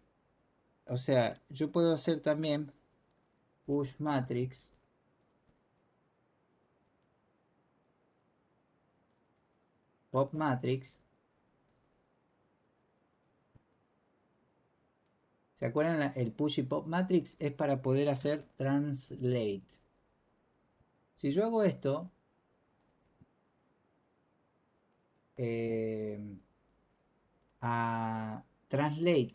O sea, yo puedo hacer también push matrix pop matrix. ¿Se acuerdan? El push y pop matrix es para poder hacer translate. Si yo hago esto, a translate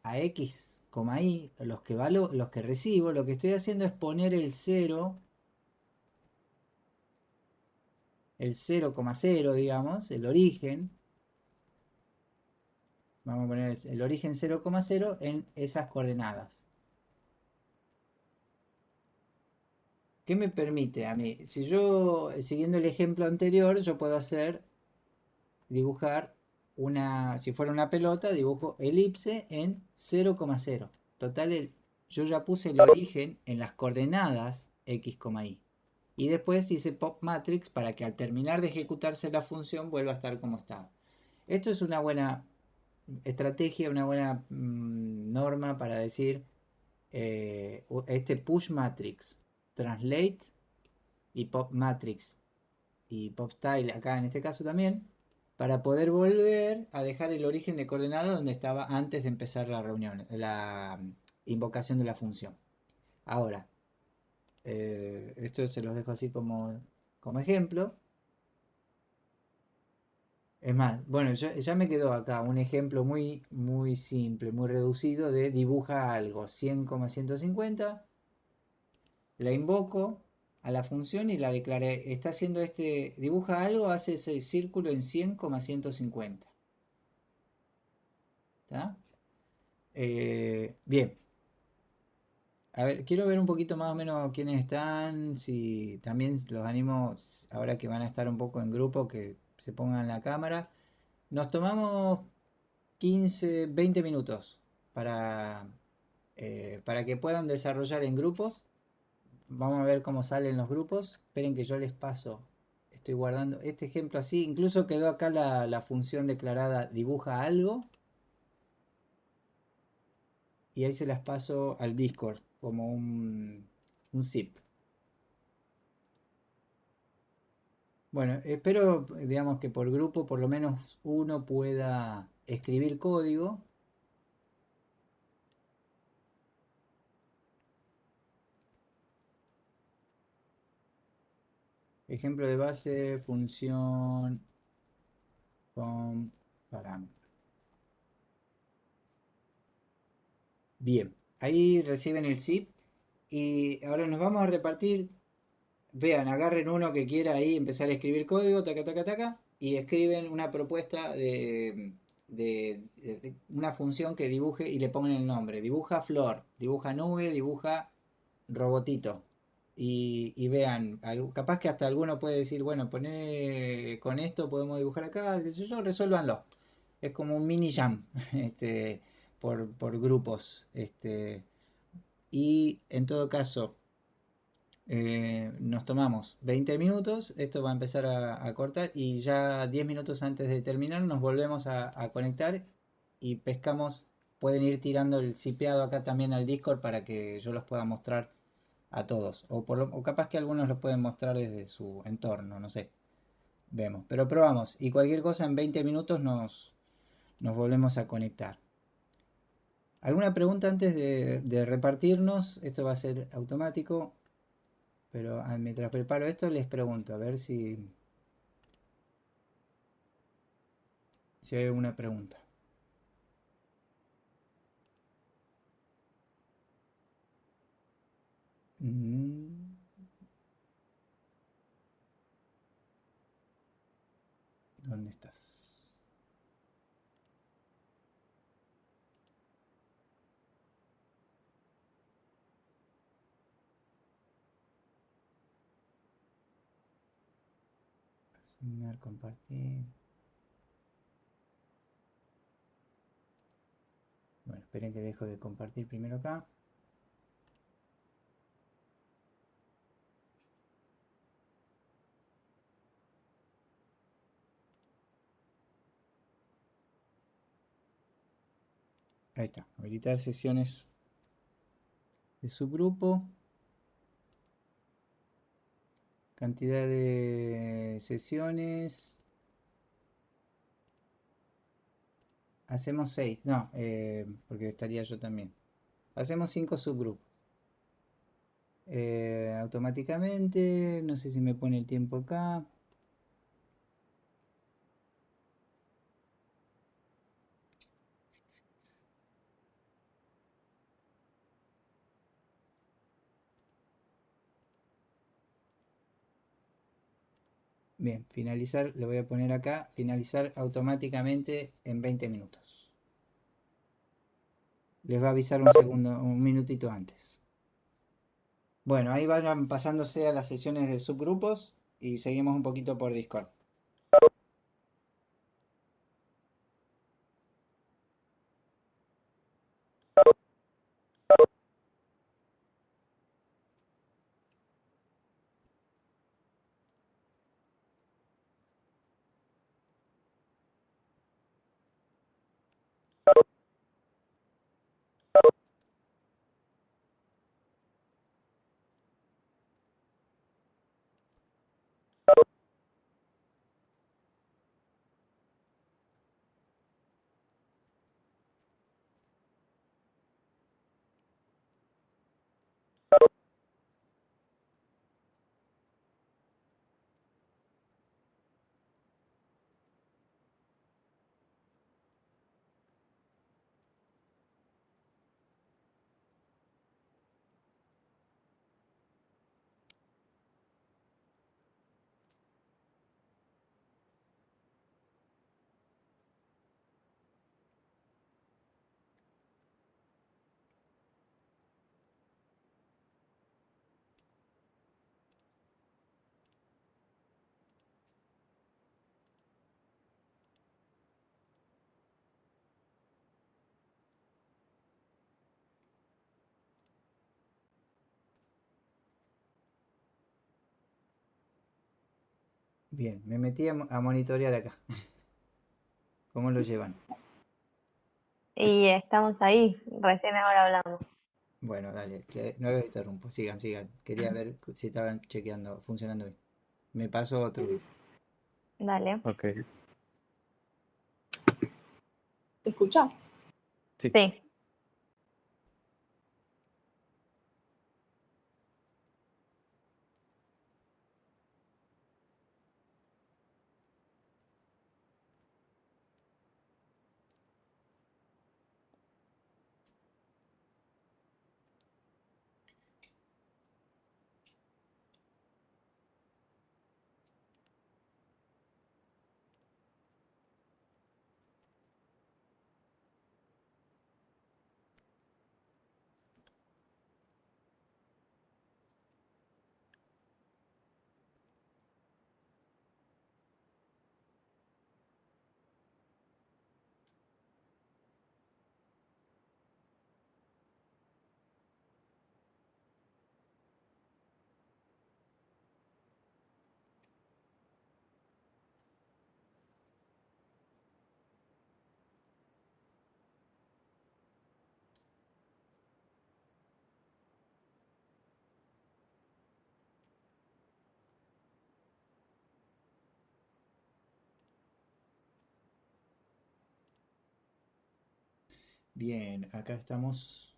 a x, y, los que recibo, lo que estoy haciendo es poner el 0, el 0,0, digamos, el origen. Vamos a poner el origen 0,0 en esas coordenadas. ¿Qué me permite a mí? Si yo, siguiendo el ejemplo anterior, yo puedo dibujar si fuera una pelota, dibujo elipse en 0,0. Total, yo ya puse el origen en las coordenadas x, y. Y después hice pop matrix para que al terminar de ejecutarse la función vuelva a estar como estaba. Esto es una buena estrategia, una buena norma para decir este push matrix, translate y pop matrix y pop style acá en este caso también, para poder volver a dejar el origen de coordenada donde estaba antes de empezar la reunión, la invocación de la función. Ahora, esto se los dejo así como ejemplo. Es más, bueno, ya me quedó acá un ejemplo muy, muy simple, muy reducido de dibuja algo, 100,150. La invoco a la función y la declaré. Está haciendo dibuja algo, hace ese círculo en 100,150. ¿Está? Bien. A ver, quiero ver un poquito más o menos quiénes están. Si también los animo, ahora que van a estar un poco en grupo, que se pongan la cámara. Nos tomamos 15, 20 minutos para que puedan desarrollar en grupos. Vamos a ver cómo salen los grupos. Esperen que yo les paso. Estoy guardando este ejemplo así. Incluso quedó acá la función declarada dibuja algo. Y ahí se las paso al Discord como un zip. Bueno, espero, digamos, que por grupo por lo menos uno pueda escribir código. Ejemplo de base, función con parámetro. Bien, ahí reciben el zip y ahora nos vamos a repartir. Vean, agarren uno que quiera ahí empezar a escribir código, taca, taca, taca, y escriben una propuesta de una función que dibuje y le pongan el nombre. Dibuja flor, dibuja nube, dibuja robotito. Y vean, capaz que hasta alguno puede decir, bueno, con esto podemos dibujar acá, qué sé yo, resuélvanlo. Es como un mini jam, por grupos. Y en todo caso, nos tomamos 20 minutos, esto va a empezar a cortar y ya 10 minutos antes de terminar nos volvemos a conectar y pescamos, pueden ir tirando el cipeado acá también al Discord para que yo los pueda mostrar a todos, o capaz que algunos los pueden mostrar desde su entorno, no sé, vemos, pero probamos y cualquier cosa en 20 minutos nos volvemos a conectar. ¿Alguna pregunta antes de repartirnos? Esto va a ser automático. Pero mientras preparo esto les pregunto, a ver si hay alguna pregunta. Mm, ¿Dónde estás? Asignar, compartir. Bueno, esperen que dejo de compartir primero acá. Ahí está, habilitar sesiones de subgrupo. Cantidad de sesiones. hacemos 6, no, porque estaría yo también. Hacemos 5 subgrupos. Automáticamente, no sé si me pone el tiempo acá. Bien, finalizar, le voy a poner acá, finalizar automáticamente en 20 minutos. Les va a avisar un segundo, un minutito antes. Bueno, ahí vayan pasándose a las sesiones de subgrupos y seguimos un poquito por Discord. Bien, me metí a monitorear acá. ¿Cómo lo llevan? Y estamos ahí, recién ahora hablamos. Bueno, dale, no los interrumpo. Sigan, sigan. Quería ver si estaban chequeando, funcionando bien. Me paso a otro grupo. Dale. Ok, ¿Te escuchás? sí. Sí. Bien, acá estamos.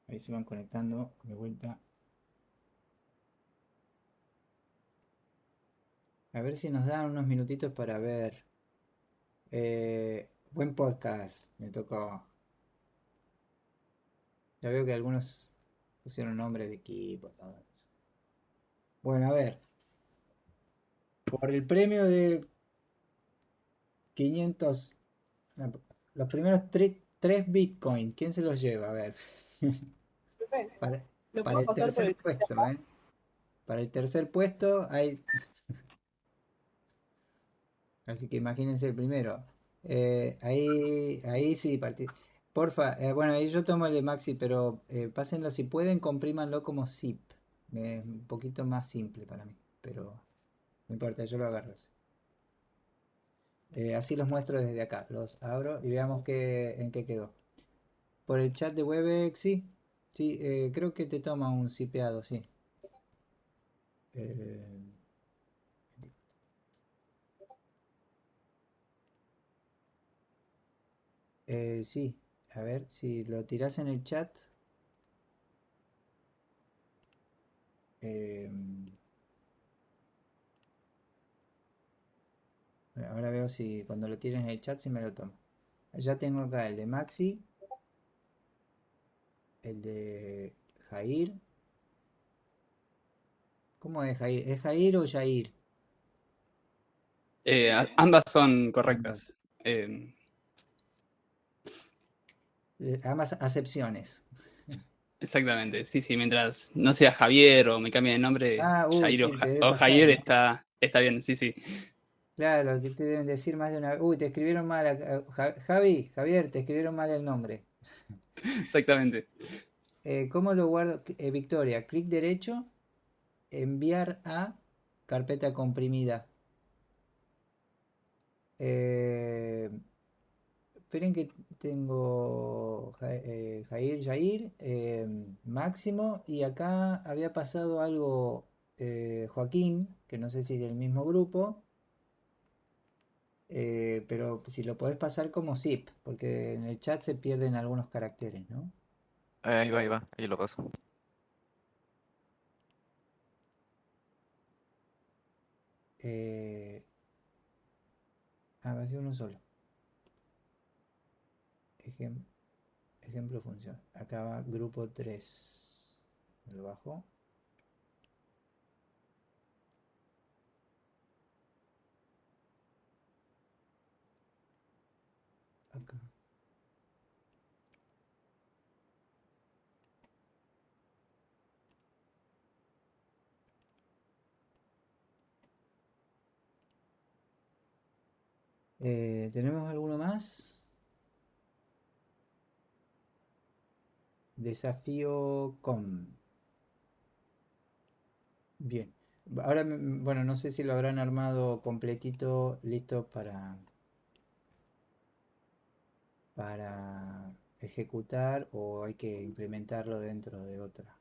Ahí se van conectando de vuelta. A ver si nos dan unos minutitos para ver. Buen podcast, me tocó. Ya veo que algunos pusieron nombres de equipo, todo eso. Bueno, a ver. Por el premio de 500, no, los primeros 3 Bitcoin, ¿quién se los lleva? A ver. Para, ¿Lo para puedo el pasar por tercer el puesto, ¿eh? Para el tercer puesto hay. Así que imagínense el primero. Ahí sí, porfa, bueno, ahí yo tomo el de Maxi, pero pásenlo si pueden, comprímanlo como zip. Es un poquito más simple para mí, pero no importa, yo lo agarro así. Así los muestro desde acá, los abro y veamos en qué quedó. Por el chat de Webex, sí, sí, creo que te toma un zipeado, sí. Eh, Sí, a ver si lo tirás en el chat. eh, Ahora veo si cuando lo tires en el chat si me lo tomo. Ya tengo acá el de Maxi, el de Jair. ¿Cómo es Jair? ¿Es Jair o Jair? Ambas son Ambas. correctas. Ambas acepciones. Exactamente, sí, sí, mientras no sea Javier o me cambie de nombre, Ah, uy, Jair sí, te debe O pasar, Jair ¿no? está bien, sí, sí. Claro, que te deben decir más de una. Uy, te escribieron mal. Javi, Javier, te escribieron mal el nombre. Exactamente. ¿Cómo lo guardo? Victoria, clic derecho, enviar a carpeta comprimida. Eh, Esperen que tengo Jair, Máximo, y acá había pasado algo, Joaquín, que no sé si es del mismo grupo, pero si lo podés pasar como zip, porque en el chat se pierden algunos caracteres, ¿no? Ahí va, ahí lo paso. Eh, Bajé uno solo. Ejem- Ejemplo función. Acá va grupo 3. Lo bajo. Acá. ¿Tenemos alguno más? Desafío com. Bien. Ahora, bueno, no sé si lo habrán armado completito, listo para ejecutar o hay que implementarlo dentro de otra.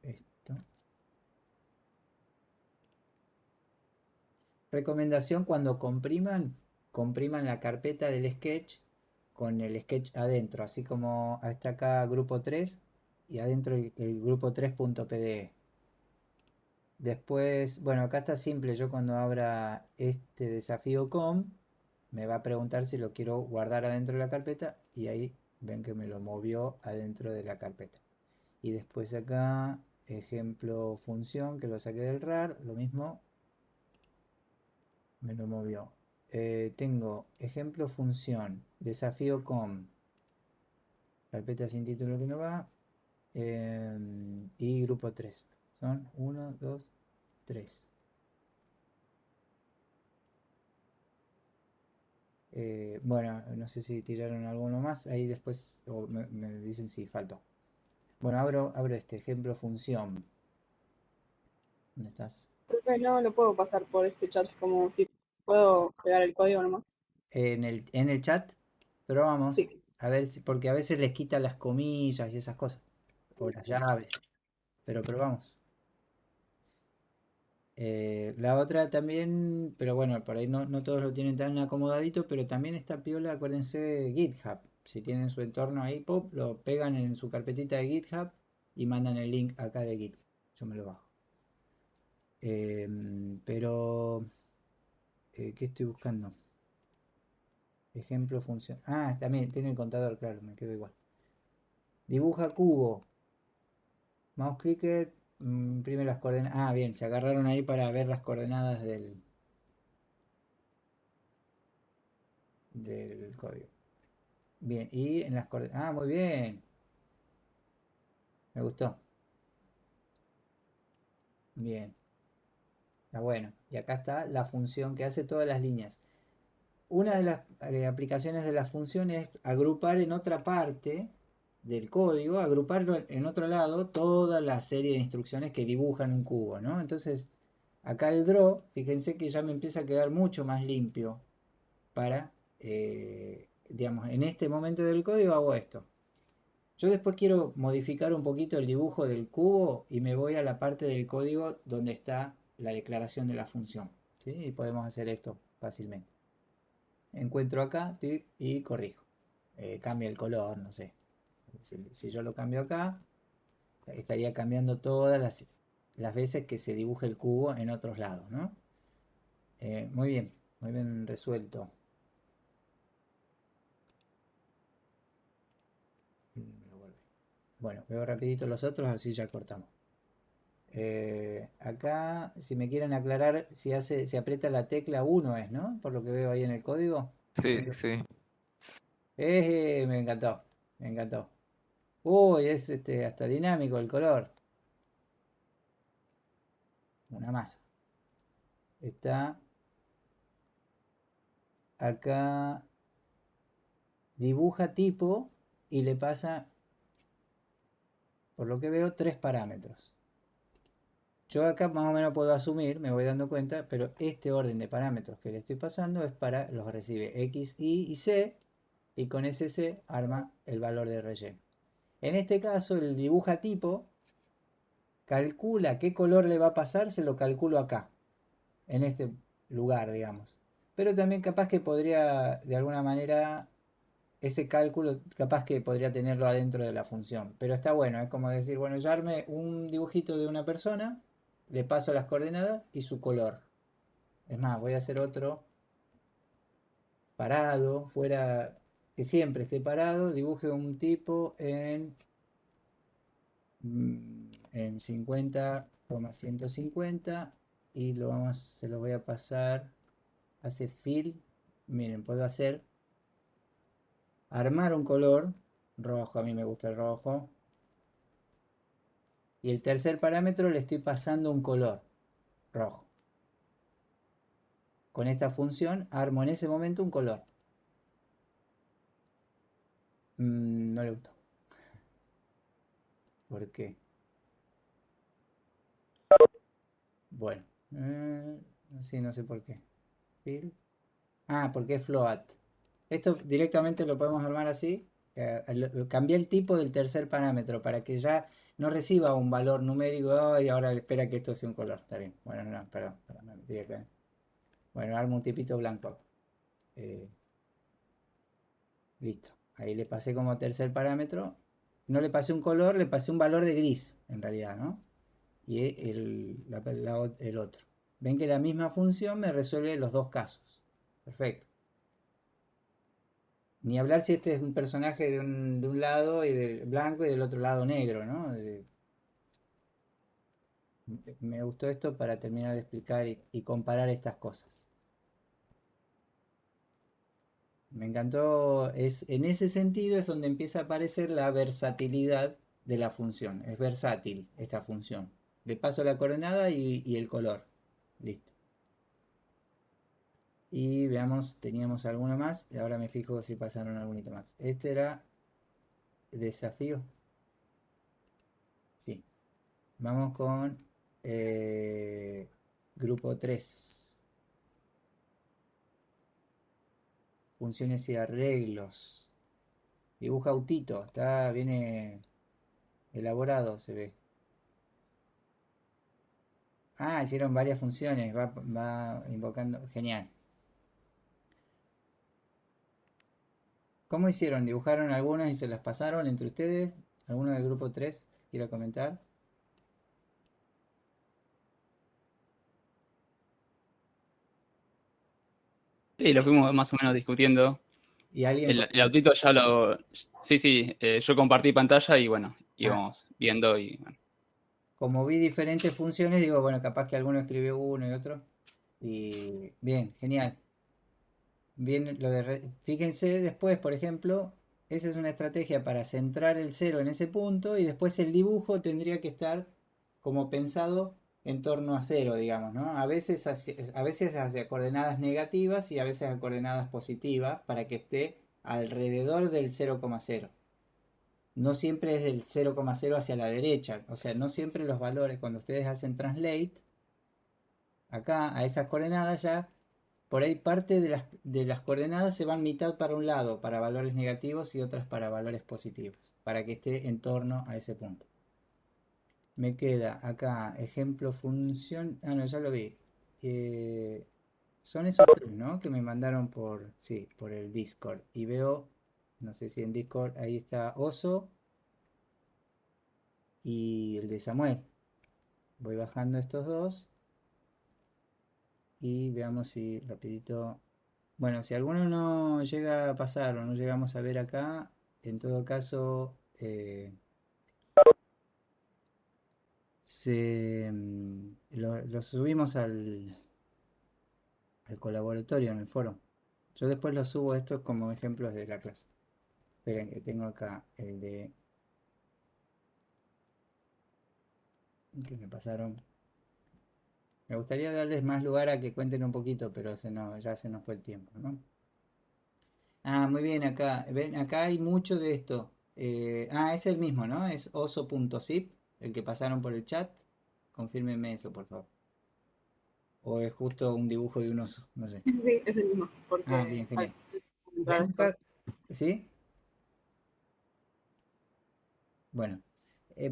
Esto. Recomendación cuando compriman la carpeta del sketch con el sketch adentro, así como está acá grupo 3 y adentro el grupo 3.pde. Después, bueno, acá está simple, yo cuando abra este desafío com me va a preguntar si lo quiero guardar adentro de la carpeta y ahí ven que me lo movió adentro de la carpeta. Y después acá, ejemplo función que lo saqué del RAR, lo mismo, me lo movió. Tengo ejemplo función, desafío com, carpeta sin título que no va, y grupo 3. Son 1, 2, 3. Bueno, no sé si tiraron alguno más, ahí después o me dicen si faltó. Bueno, abro este ejemplo función. ¿Dónde estás? Profe, no lo puedo pasar por este chat, como si puedo pegar el código nomás. En el chat, pero vamos, Sí. a ver si, porque a veces les quita las comillas y esas cosas, o las llaves, pero probamos. La otra también, pero bueno, por ahí no todos lo tienen tan acomodadito, pero también está piola, acuérdense, GitHub. Si tienen su entorno ahí, pop, lo pegan en su carpetita de GitHub y mandan el link acá de Git. Yo me lo bajo. Pero, ¿qué estoy buscando? Ejemplo función. Ah, también tiene el contador, claro, me quedo igual. Dibuja cubo. Mouse clicker, imprime las coordenadas. Ah, bien, se agarraron ahí para ver las coordenadas del código. Bien, y en las coordenadas. Ah, muy bien. Me gustó. Bien, está bueno. Y acá está la función que hace todas las líneas. Una de las aplicaciones de la función es agrupar en otra parte del código, agruparlo en otro lado toda la serie de instrucciones que dibujan un cubo, ¿no? Entonces, acá el draw, fíjense que ya me empieza a quedar mucho más limpio para, digamos, en este momento del código hago esto. Yo después quiero modificar un poquito el dibujo del cubo y me voy a la parte del código donde está la declaración de la función, ¿sí? Y podemos hacer esto fácilmente. Encuentro acá y corrijo. Cambia el color, no sé. Si yo lo cambio acá, estaría cambiando todas las veces que se dibuje el cubo en otros lados, ¿no? Muy bien resuelto. Bueno, veo rapidito los otros, así ya cortamos. Acá, si me quieren aclarar, si aprieta la tecla 1 es, ¿no? Por lo que veo ahí en el código. Sí, sí. Me encantó, me encantó. Uy, es hasta dinámico el color. Una masa. Está acá, dibuja tipo y le pasa, por lo que veo, 3 parámetros. Yo acá más o menos puedo asumir, me voy dando cuenta, pero este orden de parámetros que le estoy pasando es para los recibe X, Y y Z, y con ese C arma el valor de relleno. En este caso, el dibuja tipo calcula qué color le va a pasar, se lo calculo acá, en este lugar, digamos. Pero también capaz que podría, de alguna manera, ese cálculo capaz que podría tenerlo adentro de la función. Pero está bueno, es como decir, bueno, ya armé un dibujito de una persona, le paso las coordenadas y su color. Es más, voy a hacer otro parado, fuera, que siempre esté parado, dibuje un tipo en 50,150 y se lo voy a pasar, hace fill, miren, puedo armar un color rojo, a mí me gusta el rojo, y el tercer parámetro le estoy pasando un color rojo. Con esta función armo en ese momento un color. No le gustó. ¿Por qué? Bueno, sí, no sé por qué. Fill. Porque es float. Esto directamente lo podemos armar así. Cambié el tipo del tercer parámetro para que ya no reciba un valor numérico y ahora espera que esto sea un color. Está bien. Bueno, no, perdón, me metí acá. Bueno, armo un tipito blanco. Listo. Ahí le pasé como tercer parámetro. No le pasé un color, le pasé un valor de gris, en realidad, ¿no? Y el otro. Ven que la misma función me resuelve los dos casos. Perfecto. Ni hablar si este es un personaje de un lado y del blanco y del otro lado negro, ¿no? Me gustó esto para terminar de explicar y comparar estas cosas. Me encantó, en ese sentido es donde empieza a aparecer la versatilidad de la función. Es versátil esta función. Le paso la coordenada y el color. Listo. Y veamos, teníamos alguno más. Y ahora me fijo si pasaron algunito más. Este era desafío. Sí. Vamos con grupo 3. Funciones y arreglos. Dibuja autito. Viene elaborado, se ve. Hicieron varias funciones. Va invocando. Genial. ¿Cómo hicieron? ¿Dibujaron algunas y se las pasaron entre ustedes? ¿Alguno del grupo 3 quiere comentar? Sí, lo fuimos más o menos discutiendo. ¿Y alguien? El autito ya lo... Sí, yo compartí pantalla y bueno, íbamos viendo y bueno. Como vi diferentes funciones, digo, bueno, capaz que alguno escribió uno y otro. Y bien, genial. Bien, fíjense después, por ejemplo, esa es una estrategia para centrar el cero en ese punto y después el dibujo tendría que estar como pensado en torno a cero, digamos, ¿no? A veces hacia coordenadas negativas y a veces a coordenadas positivas para que esté alrededor del 0,0. No siempre es del 0,0 hacia la derecha, o sea, no siempre los valores, cuando ustedes hacen translate, acá a esas coordenadas ya por ahí parte de las coordenadas se van mitad para un lado, para valores negativos y otras para valores positivos, para que esté en torno a ese punto. Me queda acá, ejemplo, función. Ah, no, ya lo vi. Son esos tres, ¿no? Que me mandaron sí, por el Discord. Y veo, no sé si en Discord, ahí está Oso y el de Samuel. Voy bajando estos dos y veamos si rapidito. Bueno, si alguno no llega a pasar o no llegamos a ver acá, en todo caso, lo subimos al colaboratorio en el foro. Yo después lo subo estos como ejemplos de la clase. Esperen que tengo acá el de que me pasaron. Me gustaría darles más lugar a que cuenten un poquito, pero ya se nos fue el tiempo, ¿no? Ah, muy bien, acá. Ven, acá hay mucho de esto. Es el mismo, ¿no? Es oso.zip, el que pasaron por el chat. Confírmenme eso, por favor. O es justo un dibujo de un oso, no sé. Sí, sí, es el mismo, Ah, bien, porque genial. entrar Ven esto. acá, ¿sí? Bueno,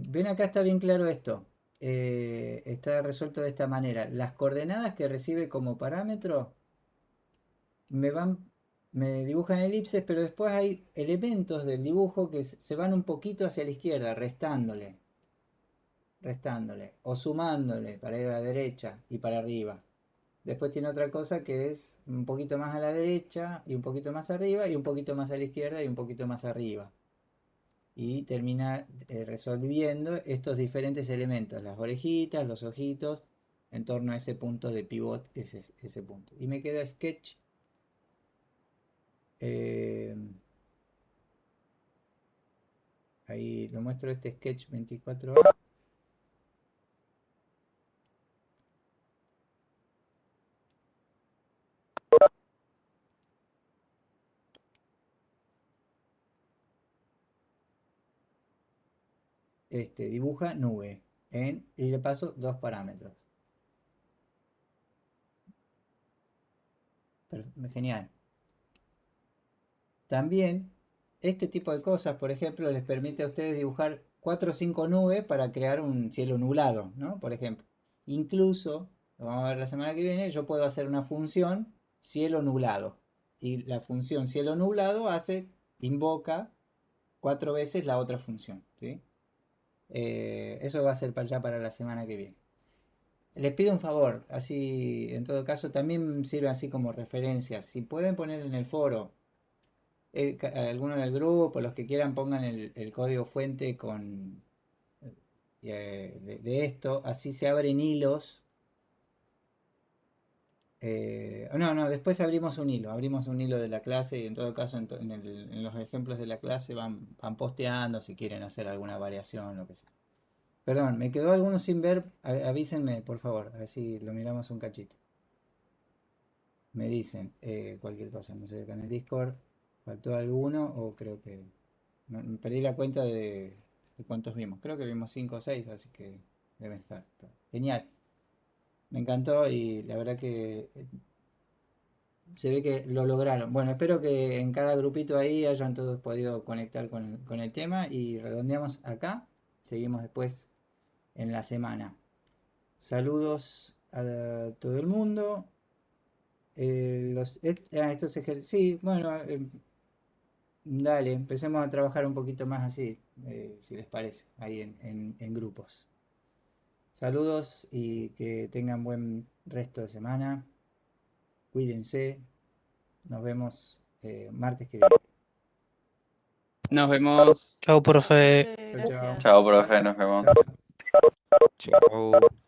ven acá está bien claro esto. Está resuelto de esta manera. Las coordenadas que recibe como parámetro me van, me dibujan elipses, pero después hay elementos del dibujo que se van un poquito hacia la izquierda, restándole, o sumándole para ir a la derecha y para arriba. Después tiene otra cosa que es un poquito más a la derecha y un poquito más arriba y un poquito más a la izquierda y un poquito más arriba. Y termina resolviendo estos diferentes elementos, las orejitas, los ojitos, en torno a ese punto de pivot que es ese punto. Y me queda sketch. eh, Ahí lo muestro este sketch 24A. Dibuja nube y le paso dos parámetros. Genial. También este tipo de cosas, por ejemplo, les permite a ustedes dibujar 4 o 5 nubes para crear un cielo nublado, ¿no? Por ejemplo. Incluso, lo vamos a ver la semana que viene, yo puedo hacer una función cielo nublado. Y la función cielo nublado invoca 4 veces la otra función, ¿sí? Eso va a ser ya para la semana que viene. Les pido un favor, así en todo caso también sirve así como referencia. Si pueden poner en el foro, alguno del grupo, los que quieran pongan el código fuente de esto, así se abren hilos. No, después abrimos un hilo de la clase y en todo caso en los ejemplos de la clase van posteando si quieren hacer alguna variación, lo que sea. Perdón, me quedó alguno sin ver, avísenme por favor, a ver si lo miramos un cachito. Me dicen cualquier cosa, no sé, acá en el Discord faltó alguno o creo que perdí la cuenta de cuántos vimos. Creo que vimos 5 o 6, así que deben estar. Genial, me encantó y la verdad que se ve que lo lograron. Bueno, espero que en cada grupito ahí hayan todos podido conectar con el tema y redondeamos acá. Seguimos después en la semana. Saludos a todo el mundo. Estos ejercicios, sí, bueno, dale, empecemos a trabajar un poquito más así, si les parece, ahí en grupos. Saludos y que tengan buen resto de semana. Cuídense. Nos vemos martes que viene. Nos vemos. Chao, profe. Chao, chao. Gracias. Chao, profe, nos vemos. Chao, chao. Chao.